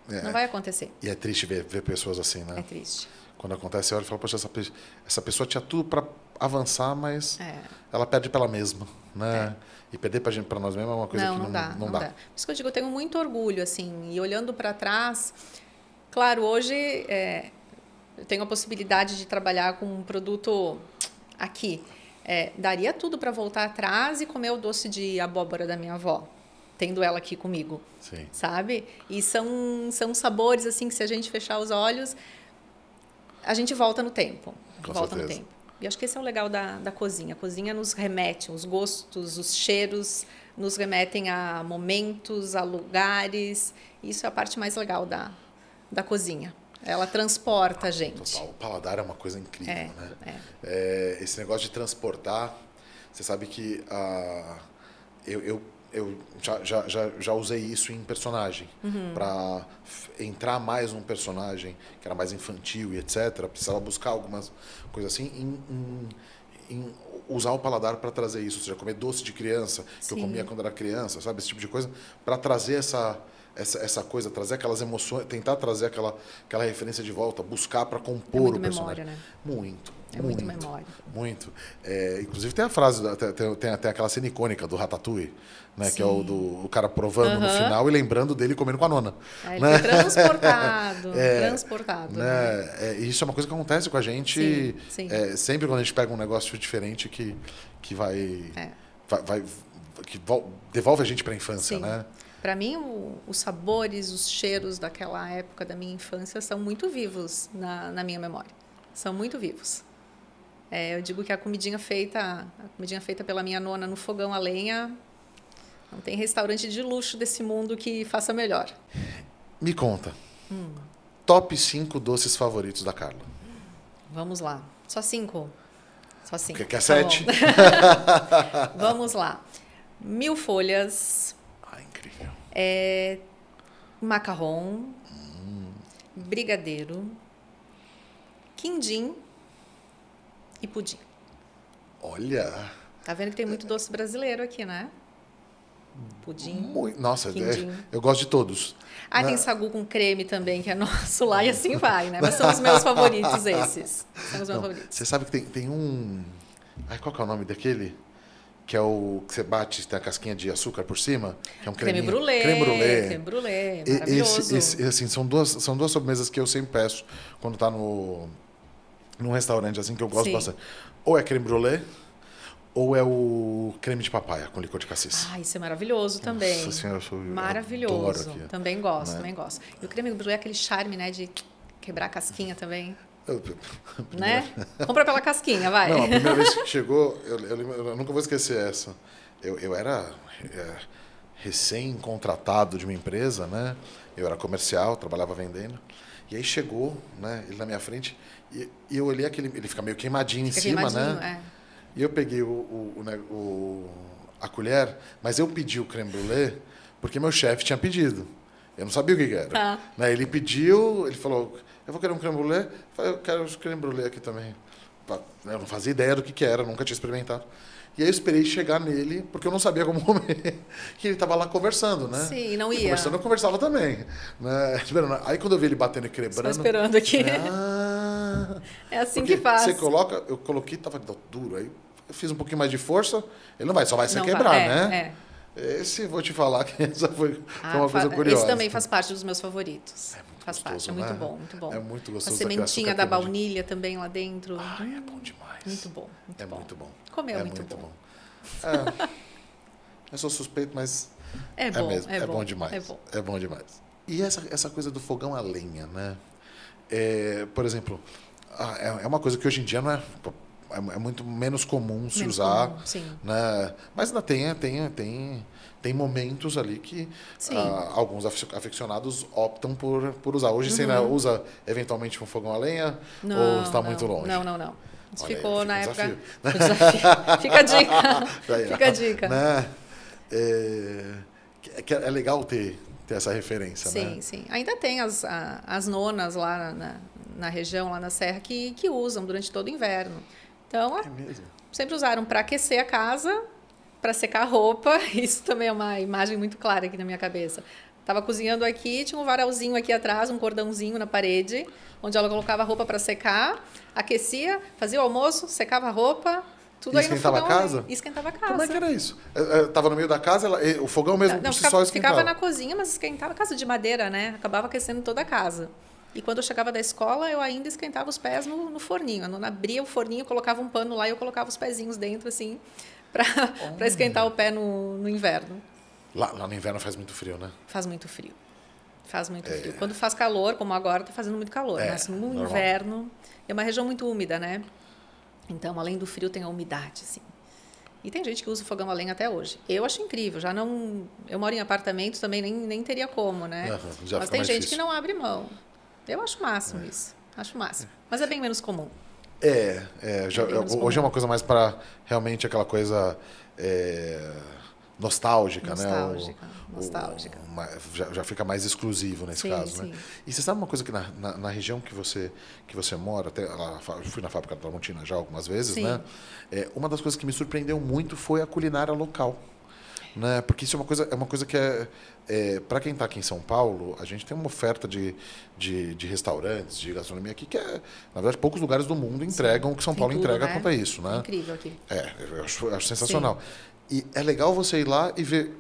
S2: Não vai acontecer.
S1: E é triste ver pessoas assim, né?
S2: É triste.
S1: Quando acontece, você olha e fala, poxa, essa pessoa tinha tudo para avançar, mas ela perde pela mesma, né? E perder para nós mesmos é uma coisa que não dá.
S2: Por isso que eu digo, eu tenho muito orgulho, assim, e olhando para trás, claro, hoje eu tenho a possibilidade de trabalhar com um produto aqui. Daria tudo para voltar atrás e comer o doce de abóbora da minha avó, tendo ela aqui comigo.
S1: Sim.
S2: Sabe? E são sabores assim que, se a gente fechar os olhos, a gente volta no tempo.
S1: Com certeza.
S2: No tempo. E acho que esse é o legal da cozinha. A cozinha nos remete, os gostos, os cheiros nos remetem a momentos, a lugares. Isso é a parte mais legal da cozinha. Ela transporta a gente.
S1: Total. O paladar é uma coisa incrível, né?
S2: É.
S1: Esse negócio de transportar. Você sabe que eu já usei isso em personagem. Para entrar mais num personagem que era mais infantil e etc., precisava buscar algumas coisas assim em usar o paladar para trazer isso. Ou seja, comer doce de criança, que eu comia quando era criança, sabe? Esse tipo de coisa. Para trazer essa coisa, trazer aquelas emoções, tentar trazer aquela referência de volta, buscar para compor o personagem.
S2: Memória, né?
S1: Muito
S2: memória.
S1: Muito. Inclusive tem a frase, tem aquela cena icônica do Ratatouille, né? Que é o cara provando no final e lembrando dele comendo com a nona.
S2: Ele
S1: né?
S2: foi transportado.
S1: Né? Isso é uma coisa que acontece com a gente
S2: sim.
S1: Sempre quando a gente pega um negócio diferente que devolve a gente para a infância,
S2: sim.
S1: né?
S2: Para mim, os sabores, os cheiros daquela época da minha infância são muito vivos na minha memória. São muito vivos. Eu digo que a comidinha feita pela minha nona no fogão a lenha, não tem restaurante de luxo desse mundo que faça melhor.
S1: Me conta. Top 5 doces favoritos da Carla.
S2: Vamos lá. Só 5? Só 5.
S1: Quer 7?
S2: Vamos lá. 1000 folhas.
S1: Incrível.
S2: Macarrão. Brigadeiro. Quindim e pudim.
S1: Olha!
S2: Tá vendo que tem muito doce brasileiro aqui, né? Pudim.
S1: Nossa,
S2: quindim.
S1: Eu gosto de todos.
S2: Tem sagu com creme também, que é nosso lá, e assim vai, né? Mas são os meus favoritos esses. São os meus favoritos.
S1: Você sabe que tem um... qual que é o nome daquele? Que é o que você bate, tem a casquinha de açúcar por cima, que é um
S2: creme brulee. Creme brulee, maravilhoso.
S1: Assim, são duas sobremesas que eu sempre peço quando tá num restaurante assim, que eu gosto bastante. Ou é creme brulee, ou é o creme de papaya com licor de cassis.
S2: Isso é maravilhoso também.
S1: Nossa senhora,
S2: maravilhoso. Também gosto, também gosto. E o creme brulee é aquele charme, né, de quebrar a casquinha também. Né? Compra pela casquinha, vai.
S1: Não, a primeira vez que chegou, eu nunca vou esquecer essa. Eu era recém-contratado de uma empresa, né? Eu era comercial, trabalhava vendendo. E aí chegou, né, ele na minha frente, e eu olhei ele fica meio queimadinho em cima, né? E eu peguei a colher, mas eu pedi o creme brulee porque meu chefe tinha pedido. Eu não sabia o que era. Né? Ele pediu, ele falou, eu vou querer um creme brulee. Eu falei, eu quero o creme brulee aqui também. Eu não fazia ideia do que era, nunca tinha experimentado. E aí eu esperei chegar nele, porque eu não sabia como comer. E ele estava lá conversando, né?
S2: Sim, não ia.
S1: Conversando, eu conversava também. Né? Aí quando eu vi ele batendo e quebrando...
S2: Estou esperando aqui. É assim que faz.
S1: Você coloca, eu coloquei, estava duro. Aí eu fiz um pouquinho mais de força, ele só vai se quebrar, né? Esse, vou te falar que essa foi uma coisa curiosa.
S2: Esse também faz parte dos meus favoritos.
S1: Faz parte,
S2: é muito bom, muito bom.
S1: É muito gostoso.
S2: A sementinha da baunilha também lá dentro.
S1: É bom demais.
S2: Muito bom, muito bom.
S1: Muito bom.
S2: Comer é muito bom.
S1: Eu sou suspeito, mas
S2: é bom,
S1: mesmo.
S2: É
S1: bom demais. É bom demais. E essa coisa do fogão a lenha, né? Por exemplo, é uma coisa que hoje em dia não é muito menos comum se usar,
S2: sim.
S1: Né? Mas ainda tem momentos ali que alguns aficionados optam por usar. Hoje você ainda usa eventualmente um fogão a lenha ou está muito longe?
S2: Não. Isso ficou na época.
S1: Desafio.
S2: Fica a dica. Fica a dica.
S1: Né? É legal ter essa referência, né?
S2: Sim. Ainda tem as nonas lá na região, lá na Serra, que usam durante todo o inverno. Então, sempre usaram para aquecer a casa, para secar a roupa. Isso também é uma imagem muito clara aqui na minha cabeça. Estava cozinhando aqui, tinha um varalzinho aqui atrás, um cordãozinho na parede, onde ela colocava a roupa para secar, aquecia, fazia o almoço, secava a roupa, tudo aí no fogão.
S1: Esquentava a casa?
S2: Esquentava a casa.
S1: Como é que era isso? Estava no meio da casa, o fogão mesmo por si só esquentava?
S2: Ficava na cozinha, mas esquentava a casa de madeira, né? Acabava aquecendo toda a casa. E quando eu chegava da escola, eu ainda esquentava os pés no forninho. Eu não abria o forninho, colocava um pano lá e eu colocava os pezinhos dentro, assim, para esquentar o pé no inverno.
S1: Lá no inverno faz muito frio, né?
S2: Faz muito frio. Frio. Quando faz calor, como agora, está fazendo muito calor. Mas no inverno, é uma região muito úmida, né? Então, além do frio, tem a umidade, assim. E tem gente que usa o fogão a lenha até hoje. Eu acho incrível. Eu moro em apartamento, também nem teria como, né? Mas tem gente que não abre mão. Eu acho o máximo isso. Acho o máximo. Mas é bem menos comum.
S1: Hoje é uma coisa mais para realmente aquela coisa nostálgica,
S2: Nostálgica,
S1: né?
S2: nostálgica.
S1: Já fica mais exclusivo nesse
S2: Sim,
S1: caso,
S2: sim.
S1: né? E você sabe uma coisa que na região que você mora, até lá, eu fui na fábrica da Tramontina já algumas vezes,
S2: Sim.
S1: né? Uma das coisas que me surpreendeu muito foi a culinária local, né? Porque isso é uma coisa que para quem está aqui em São Paulo, a gente tem uma oferta de restaurantes, de gastronomia aqui que na verdade, poucos lugares do mundo entregam o que São
S2: Tem
S1: Paulo
S2: tudo,
S1: entrega
S2: né?
S1: quanto a isso,
S2: É
S1: né?
S2: incrível aqui.
S1: Eu acho sensacional. E é legal você ir lá e ver,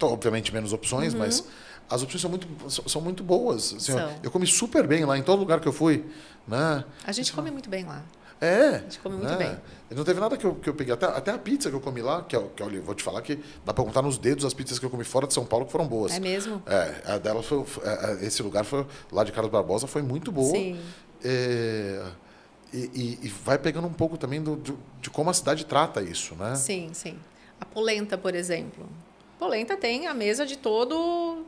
S1: obviamente, menos opções, mas as opções são muito boas. Assim, eu comi super bem lá em todo lugar que eu fui, né?
S2: A gente come muito bem lá.
S1: A
S2: gente come muito bem.
S1: Não teve nada que eu peguei. Até a pizza que eu comi lá, olha, vou te falar que dá para contar nos dedos as pizzas que eu comi fora de São Paulo que foram boas.
S2: É mesmo?
S1: A dela esse lugar foi lá de Carlos Barbosa, foi muito boa.
S2: Sim.
S1: E vai pegando um pouco também de como a cidade trata isso, né?
S2: Sim, sim. A polenta, por exemplo. Polenta tem a mesa de todo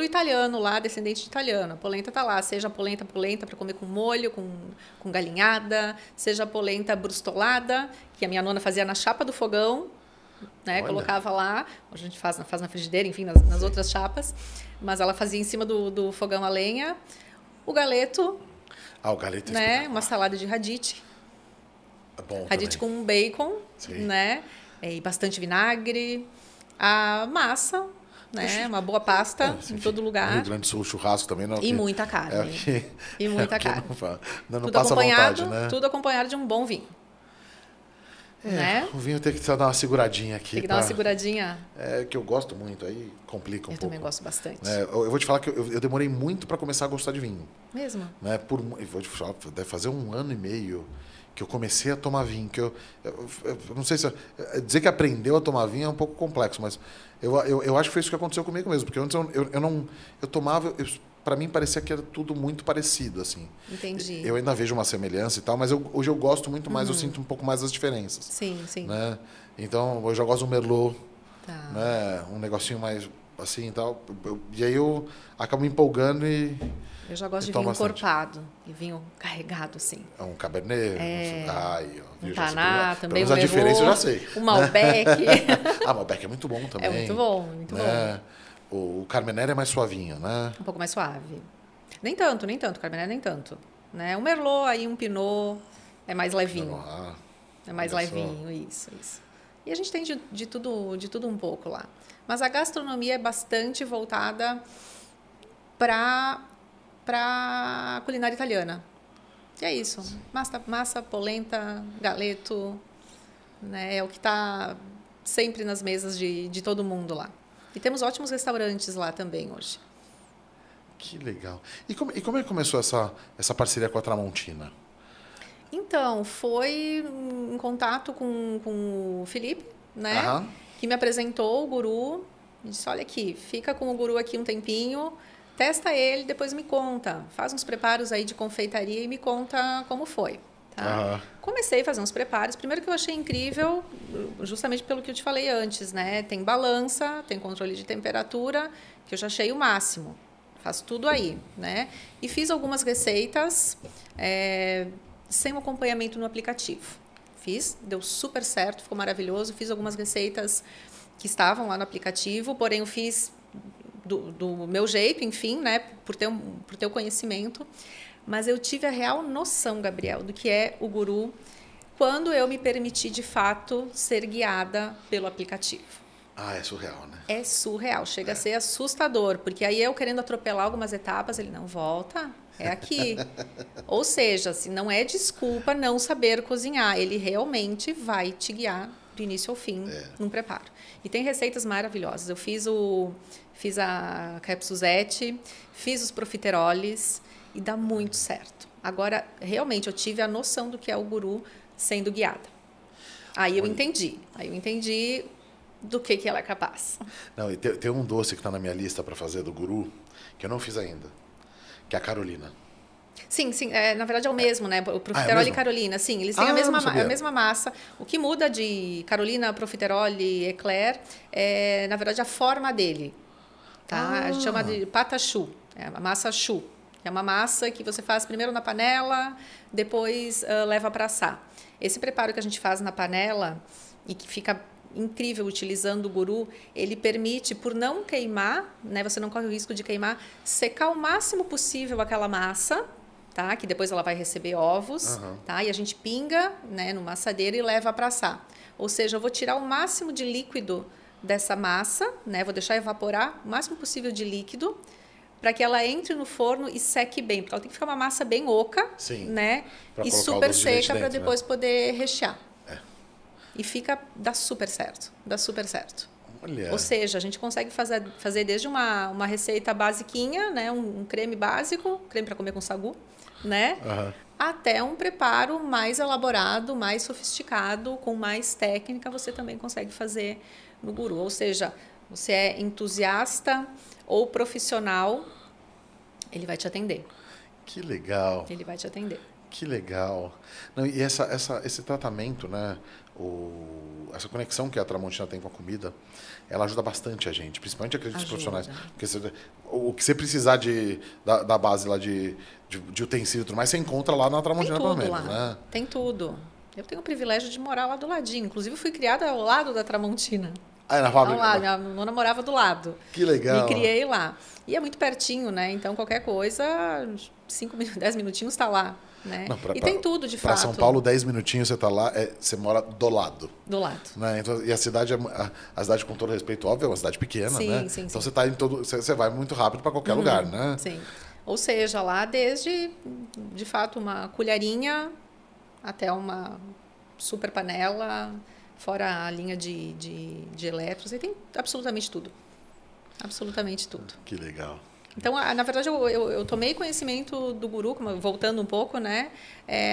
S2: italiano lá, descendente de italiano. A polenta tá lá, seja a polenta para comer com molho, com galinhada, seja a polenta brustolada, que a minha nona fazia na chapa do fogão, né?
S1: Olha.
S2: Colocava lá, a gente faz na frigideira, enfim, nas outras chapas, mas ela fazia em cima do fogão a lenha. O galeto,
S1: o galeto é
S2: né? Uma salada de radite.
S1: É bom
S2: Radite
S1: também.
S2: com bacon,
S1: Sim.
S2: né? E bastante vinagre. A massa, né? Uma boa pasta em todo
S1: No
S2: lugar.
S1: Rio Grande do Sul, o churrasco também não é o
S2: E
S1: que-
S2: muita carne.
S1: é o que-
S2: E muita
S1: é o que
S2: carne.
S1: não
S2: Tudo
S1: passa
S2: acompanhado,
S1: vontade, né?
S2: tudo acompanhado de um bom vinho. Né?
S1: O vinho tem que só dar uma seguradinha aqui.
S2: Tem que dar uma seguradinha.
S1: Que eu gosto muito, aí complica um
S2: Eu
S1: pouco.
S2: também gosto bastante.
S1: Eu vou te falar que eu demorei muito para começar a gostar de vinho.
S2: Mesmo?
S1: Né? Eu vou te falar, deve fazer 1 ano e meio que eu comecei a tomar vinho. Eu não sei se... Dizer que aprendeu a tomar vinho é um pouco complexo, mas eu acho que foi isso que aconteceu comigo mesmo. Porque antes eu tomava... Para mim parecia que era tudo muito parecido, assim.
S2: Entendi.
S1: Eu ainda vejo uma semelhança e tal, mas hoje eu gosto muito mais, eu sinto um pouco mais as diferenças.
S2: Sim, sim.
S1: Né? Então, hoje eu gosto do Merlot,
S2: Tá.
S1: né? Um negocinho mais assim e tal. E aí eu acabo me empolgando e...
S2: Eu já gosto de
S1: tomo
S2: vinho
S1: bastante.
S2: encorpado. E vinho carregado, assim.
S1: É um Cabernet.
S2: Um
S1: viu,
S2: Taná, também
S1: pelo menos
S2: um
S1: a diferença eu já
S2: Merlot,
S1: sei.
S2: um Malbec.
S1: Malbec é muito bom também.
S2: É muito bom, muito bom.
S1: né? O Carmenère é mais suavinho, né?
S2: Um pouco mais suave. Nem tanto, Cabernet nem tanto. Né? Um Merlot, aí um Pinot, é mais levinho. É mais
S1: olha só.
S2: levinho, isso. E a gente tem de tudo um pouco lá. Mas a gastronomia é bastante voltada para a culinária italiana. E é isso. Massa, polenta, galeto, né? É o que está sempre nas mesas de todo mundo lá. E temos ótimos restaurantes lá também hoje.
S1: Que legal. E como é que começou essa parceria com a Tramontina?
S2: Então, foi em contato com o Felipe, né?
S1: Aham.
S2: Que me apresentou o guru. Me disse, olha aqui, fica com o guru aqui um tempinho, testa ele, depois me conta. Faz uns preparos aí de confeitaria e me conta como foi. Tá?
S1: Aham.
S2: Comecei a fazer uns preparos. Primeiro que eu achei incrível, justamente pelo que eu te falei antes, né? Tem balança, tem controle de temperatura, que eu já achei o máximo. Faço tudo aí, né? E fiz algumas receitas sem um acompanhamento no aplicativo. Fiz, deu super certo, ficou maravilhoso. Fiz algumas receitas que estavam lá no aplicativo, porém eu fiz do meu jeito, enfim, né? Por ter o conhecimento. Mas eu tive a real noção, Gabriel, do que é o guru quando eu me permiti, de fato, ser guiada pelo aplicativo.
S1: É surreal, né?
S2: É surreal, chega a ser assustador, porque aí eu querendo atropelar algumas etapas, ele não volta, é aqui. Ou seja, assim, não é desculpa não saber cozinhar, ele realmente vai te guiar do início ao fim num preparo. E tem receitas maravilhosas. Eu fiz a crepe Suzette, fiz os profiteroles e dá muito certo. Agora, realmente, eu tive a noção do que é o guru sendo guiada. Aí eu entendi do que ela é capaz.
S1: Não, e tem um doce que está na minha lista para fazer do guru, que eu não fiz ainda, que é a Carolina.
S2: Sim, na verdade é o mesmo, né? O profiterole e
S1: mesmo?
S2: Carolina, sim, eles têm a mesma massa. O que muda de Carolina, profiterole, eclair na verdade, a forma dele. Tá? A gente chama de pata choux, a massa choux, que é uma massa que você faz primeiro na panela, depois leva para assar. Esse preparo que a gente faz na panela e que fica incrível utilizando o guru, ele permite, por não queimar, né, você não corre o risco de queimar, secar o máximo possível aquela massa, tá, que depois ela vai receber ovos, tá, e a gente pinga, né, numa assadeira e leva para assar. Ou seja, eu vou tirar o máximo de líquido dessa massa, né, vou deixar evaporar o máximo possível de líquido, para que ela entre no forno e seque bem, porque ela tem que ficar uma massa bem oca,
S1: Sim,
S2: né, e super seca para depois poder rechear. E dá super certo, dá super certo.
S1: Olha.
S2: Ou seja, a gente consegue fazer desde uma receita basiquinha, né, um creme básico, creme para comer com sagu, né, até um preparo mais elaborado, mais sofisticado, com mais técnica, você também consegue fazer no guru. Ou seja, você é entusiasta ou profissional, ele vai te atender.
S1: Que legal.
S2: Ele vai te atender.
S1: Que legal. Não, e esse tratamento, né, essa conexão que a Tramontina tem com a comida, ela ajuda bastante a gente, principalmente aqueles profissionais. Porque o que você precisar da base lá de utensílio e tudo mais, você encontra lá na Tramontina, pelo menos. Né?
S2: Tem tudo. Eu tenho o privilégio de morar lá do ladinho. Inclusive, fui criada ao lado da Tramontina.
S1: Ah, na fábrica?
S2: Lá, minha nona morava do lado.
S1: Que legal.
S2: Me criei lá. E é muito pertinho, né? Então, qualquer coisa, 10 minutinhos está lá. Né? Não, tem tudo, de fato.
S1: Para São Paulo, 10 minutinhos você está lá, você mora do lado.
S2: Do lado.
S1: Né? Então, e a cidade, com todo respeito, óbvio, é uma cidade pequena,
S2: sim,
S1: né?
S2: Sim,
S1: então você vai muito rápido para qualquer lugar, né?
S2: Sim. Ou seja, lá desde, de fato, uma colherinha até uma super panela, fora a linha de eletros, e tem absolutamente tudo. Absolutamente tudo.
S1: Que legal.
S2: Então, na verdade, eu tomei conhecimento do guru, voltando um pouco, né?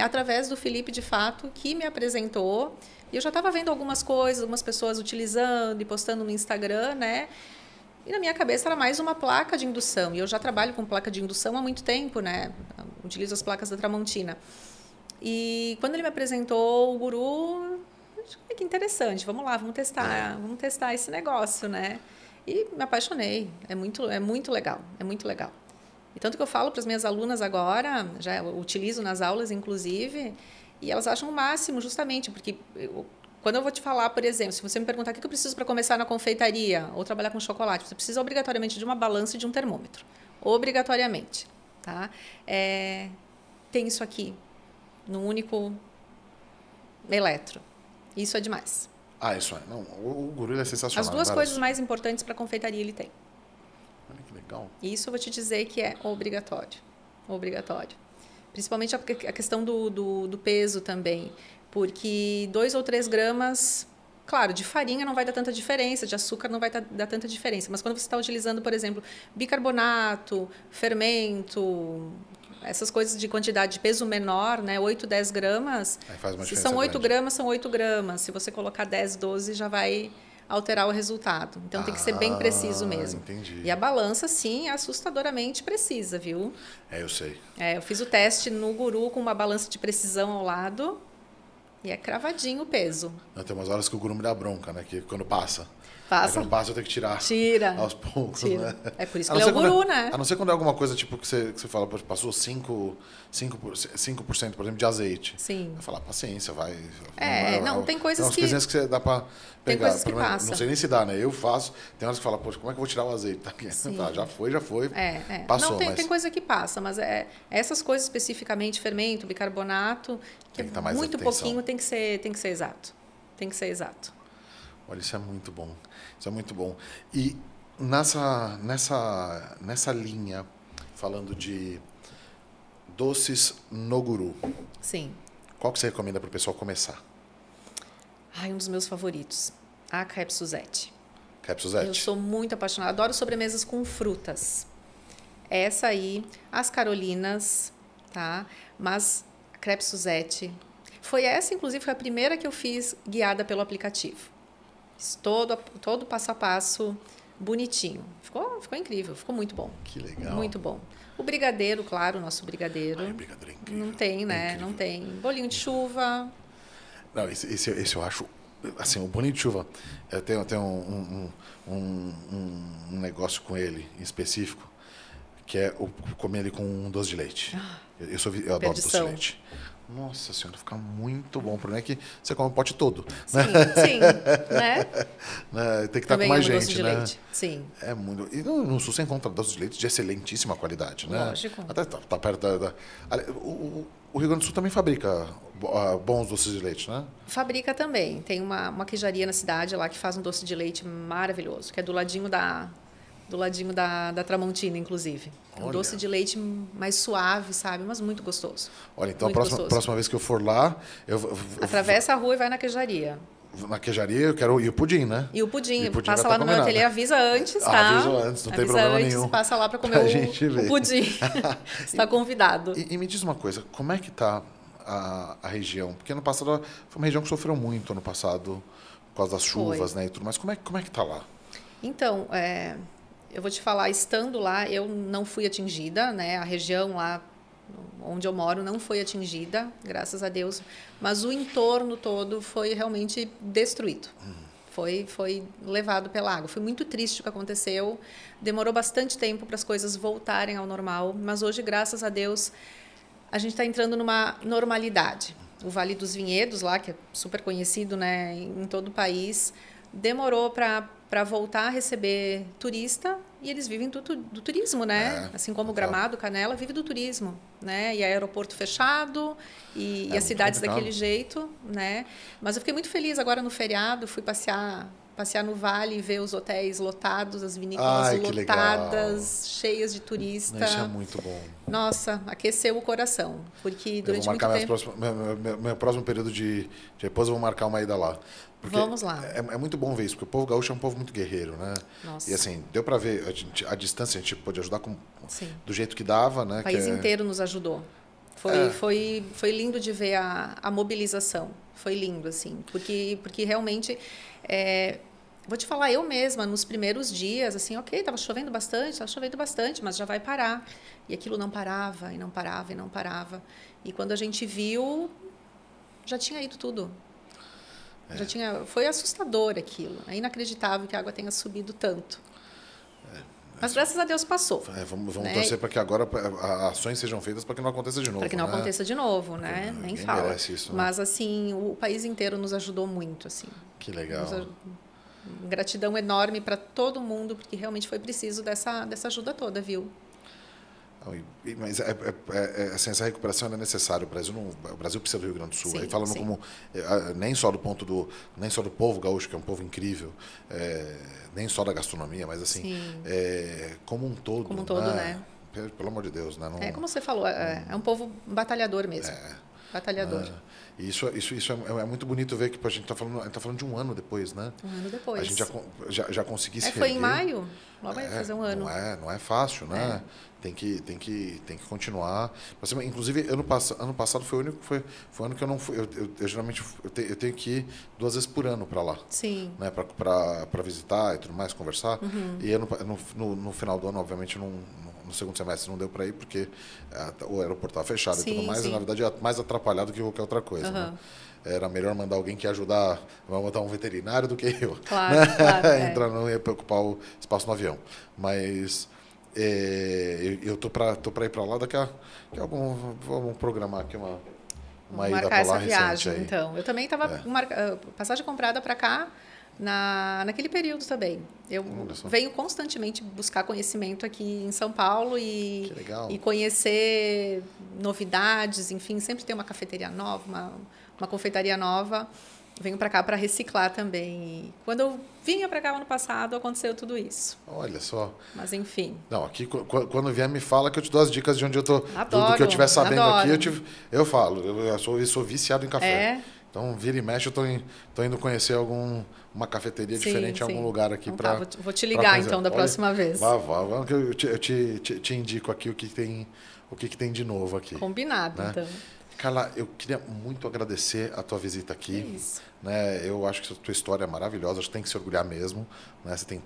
S2: Através do Felipe, de fato, que me apresentou. E eu já estava vendo algumas coisas, algumas pessoas utilizando e postando no Instagram, né? E na minha cabeça era mais uma placa de indução. E eu já trabalho com placa de indução há muito tempo, né? Utilizo as placas da Tramontina. E quando ele me apresentou o guru, eu achei que interessante. Vamos lá, vamos testar esse negócio, né? E me apaixonei. É muito legal. É muito legal. E tanto que eu falo para as minhas alunas agora, já utilizo nas aulas, inclusive, e elas acham o máximo, justamente, porque quando eu vou te falar, por exemplo, se você me perguntar o que eu preciso para começar na confeitaria ou trabalhar com chocolate, você precisa obrigatoriamente de uma balança e de um termômetro. Obrigatoriamente. Tá? Tem isso aqui, num único eletro. Isso é demais.
S1: Isso é. Não, o guru é sensacional.
S2: As duas coisas mais importantes para a confeitaria ele tem.
S1: Olha que legal.
S2: Isso eu vou te dizer que é obrigatório. Obrigatório. Principalmente a questão do peso também. Porque 2 ou 3 gramas, claro, de farinha não vai dar tanta diferença, de açúcar não vai dar tanta diferença. Mas quando você está utilizando, por exemplo, bicarbonato, fermento, essas coisas de quantidade de peso menor, né, 8, 10 gramas, se são 8 gramas, são 8 gramas. Se você colocar 10, 12, já vai alterar o resultado. Então, tem que ser bem preciso mesmo.
S1: Entendi.
S2: E a balança, sim, é assustadoramente precisa, viu?
S1: Eu sei.
S2: Eu fiz o teste no guru com uma balança de precisão ao lado e é cravadinho o peso.
S1: Tem umas horas que o guru me dá bronca, né? Que quando passa.
S2: Passa.
S1: Quando passa, eu tenho que tirar.
S2: Tira.
S1: Aos poucos,
S2: Tira.
S1: né?
S2: É por isso que ele é o guru, né?
S1: A não ser quando é alguma coisa tipo que você fala, passou 5%, por exemplo, de azeite.
S2: Sim.
S1: Eu falo, paciência, vai.
S2: Tem coisas que...
S1: Tem umas coisinhas que você dá para pegar.
S2: Tem coisas que passa.
S1: Não sei nem se dá, né? Eu faço. Tem horas que fala, poxa, como é que eu vou tirar o azeite? Tá, já foi. Passou.
S2: Não, tem coisa que passa, mas essas coisas especificamente, fermento, bicarbonato, que é muito pouquinho, tem que ser exato. Tem que ser exato.
S1: Olha, isso é muito bom. Isso é muito bom. E nessa linha, falando de doces no guru.
S2: Sim.
S1: Qual que você recomenda para o pessoal começar?
S2: Um dos meus favoritos. A Crêpe Suzette.
S1: Crêpe Suzette.
S2: Eu sou muito apaixonada. Adoro sobremesas com frutas. Essa aí, as Carolinas, tá? Mas a Crêpe Suzette... inclusive, foi a primeira que eu fiz guiada pelo aplicativo. Todo passo a passo, bonitinho. Ficou incrível, ficou muito bom.
S1: Que legal.
S2: Muito bom. O brigadeiro, claro, o nosso brigadeiro.
S1: O brigadeiro é incrível.
S2: Não tem, né? Não tem. Bolinho de chuva.
S1: Não, esse eu acho... Assim, o bolinho de chuva, eu tenho um negócio com ele em específico, que é comer ele com um doce de leite. Eu adoro doce de leite. Nossa senhora, fica muito bom. O problema é que você come o pote todo.
S2: Sim, sim. Né?
S1: Tem que estar com mais gente,
S2: doce de
S1: né?
S2: leite. Sim.
S1: É muito. E no Sul você encontra doce de leite de excelentíssima qualidade, né?
S2: Lógico.
S1: Até tá perto o Rio Grande do Sul também fabrica bons doces de leite, né?
S2: Fabrica também. Tem uma queijaria na cidade lá que faz um doce de leite maravilhoso, que é do ladinho da Tramontina, inclusive. É um doce de leite mais suave, sabe? Mas muito gostoso.
S1: Olha, então a próxima vez que eu for lá...
S2: Atravessa a rua e vai na queijaria.
S1: Na queijaria eu quero... E o pudim, né?
S2: E o pudim passa lá no meu ateliê, avisa antes, tá?
S1: Avisa antes, não tem problema nenhum.
S2: Passa lá para comer o pudim. Está convidado.
S1: E me diz uma coisa, como é que está a região? Porque ano passado foi uma região que sofreu muito ano passado por causa das chuvas, né? E tudo mais. Como é que está lá?
S2: Então, eu vou te falar, estando lá, eu não fui atingida, né? A região lá onde eu moro não foi atingida, graças a Deus, mas o entorno todo foi realmente destruído. Foi levado pela água. Foi muito triste o que aconteceu. Demorou bastante tempo para as coisas voltarem ao normal, mas hoje, graças a Deus, a gente está entrando numa normalidade. O Vale dos Vinhedos, lá, que é super conhecido, né, em todo o país, demorou para voltar a receber turista, e eles vivem do turismo, né? Assim como Gramado, Canela, vive do turismo, né? E aeroporto fechado, e as cidades daquele jeito, né? Mas eu fiquei muito feliz agora no feriado, fui passear no Vale e ver os hotéis lotados, as vinícolas lotadas, cheias de turista.
S1: Isso é muito bom.
S2: Nossa, aqueceu o coração, porque durante muito tempo...
S1: Meu próximo período de repouso eu vou marcar uma ida lá. Porque
S2: vamos lá.
S1: É muito bom ver isso, porque o povo gaúcho é um povo muito guerreiro, né?
S2: Nossa.
S1: E assim, deu para ver a distância, a gente pôde ajudar do jeito que dava, né?
S2: O país inteiro nos ajudou. Foi lindo de ver a mobilização. Foi lindo, assim, porque realmente... vou te falar, eu mesma, nos primeiros dias, assim, estava chovendo bastante, mas já vai parar. E aquilo não parava, e não parava, e não parava. E quando a gente viu, já tinha ido tudo. Foi assustador aquilo. É inacreditável que a água tenha subido tanto. Mas graças a Deus passou.
S1: Vamos torcer para que agora ações sejam feitas para que não aconteça de novo.
S2: Para que não aconteça de novo, né? Nem fala.
S1: Merece isso, né?
S2: Mas assim, o país inteiro nos ajudou muito, assim.
S1: Que legal.
S2: Gratidão enorme para todo mundo, porque realmente foi preciso dessa ajuda toda, viu?
S1: Mas assim, essa recuperação é necessária. O Brasil precisa do Rio Grande do Sul.
S2: Sim,
S1: aí falando como nem só do povo gaúcho, que é um povo incrível, nem só da gastronomia, mas assim, como um todo.
S2: Como um todo, né?
S1: Pelo amor de Deus, né?
S2: Como você falou, é um povo batalhador mesmo. Batalhador.
S1: E isso é muito bonito ver que a gente está falando de um ano depois, né?
S2: Um ano depois.
S1: A gente já conseguiu se rever.
S2: Foi em maio, logo vai fazer um ano.
S1: Não é fácil, né? Tem que continuar. Inclusive, ano passado foi o ano que eu não fui. Eu geralmente eu tenho que ir 2 vezes por ano para lá.
S2: Sim.
S1: Né? Para visitar e tudo mais, conversar. E no final do ano, obviamente, no segundo semestre não deu para ir porque o aeroporto estava fechado e tudo mais. E, na verdade, é mais atrapalhado que qualquer outra coisa. Né? Era melhor mandar alguém que ia ajudar, vamos botar um veterinário do que eu.
S2: Claro,
S1: né?
S2: claro.
S1: Não ia ocupar o espaço no avião. Mas eu tô para ir para lá daqui a vamos programar aqui uma ida para lá recente.
S2: Viagem,
S1: aí.
S2: Então. Eu também estava passagem comprada para cá naquele período também. Eu venho constantemente buscar conhecimento aqui em São Paulo e conhecer novidades, enfim, sempre tem uma cafeteria nova, uma confeitaria nova. Venho para cá para reciclar também. E quando eu vinha para cá ano passado, aconteceu tudo isso.
S1: Olha só.
S2: Mas enfim.
S1: Não, aqui quando vier me fala que eu te dou as dicas de onde eu tô,
S2: adoro,
S1: do que eu estiver sabendo aqui, eu falo. Eu sou viciado em café. Então, vira e mexe, eu tô indo conhecer uma cafeteria diferente em algum lugar aqui.
S2: Então, vou te ligar, então, da próxima vez.
S1: Vá, que eu te indico aqui o que tem de novo aqui.
S2: Combinado, né? Então.
S1: Carla, eu queria muito agradecer a tua visita aqui.
S2: Isso.
S1: Né? Eu acho que a tua história é maravilhosa, acho que tem que se orgulhar mesmo. Né? Você tem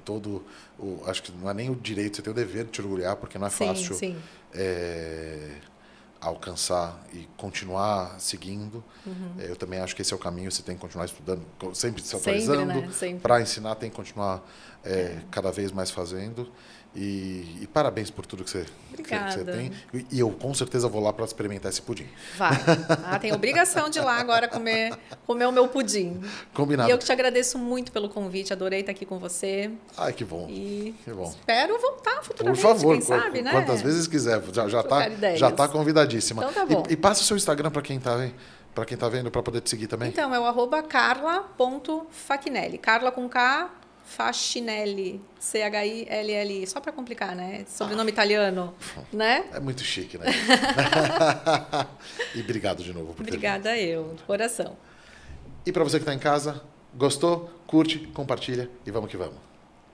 S1: acho que não é nem o direito, você tem o dever de te orgulhar, porque não é fácil alcançar e continuar seguindo. Eu também acho que esse é o caminho, você tem que continuar estudando, sempre se atualizando. Para ensinar, tem que continuar cada vez mais fazendo. E parabéns por tudo que você tem. E eu com certeza vou lá para experimentar esse pudim.
S2: Vai. Tem obrigação de ir lá agora comer o meu pudim.
S1: Combinado.
S2: E eu que te agradeço muito pelo convite. Adorei estar aqui com você.
S1: Ai, que bom.
S2: Que bom. Espero voltar futuramente,
S1: por favor,
S2: quem sabe, né?
S1: Quantas vezes quiser. Já tá convidadíssima.
S2: Então tá bom.
S1: E passa o seu Instagram para quem tá vendo, para poder te seguir também.
S2: Então, é o @carla.facinelli. Carla com K, Facinelli. CHILLI. Só para complicar, né? Sobrenome italiano, né?
S1: É muito chique, né? E obrigado de novo.
S2: Obrigada eu, de coração.
S1: E para você que está em casa, gostou? Curte, compartilha e vamos que vamos.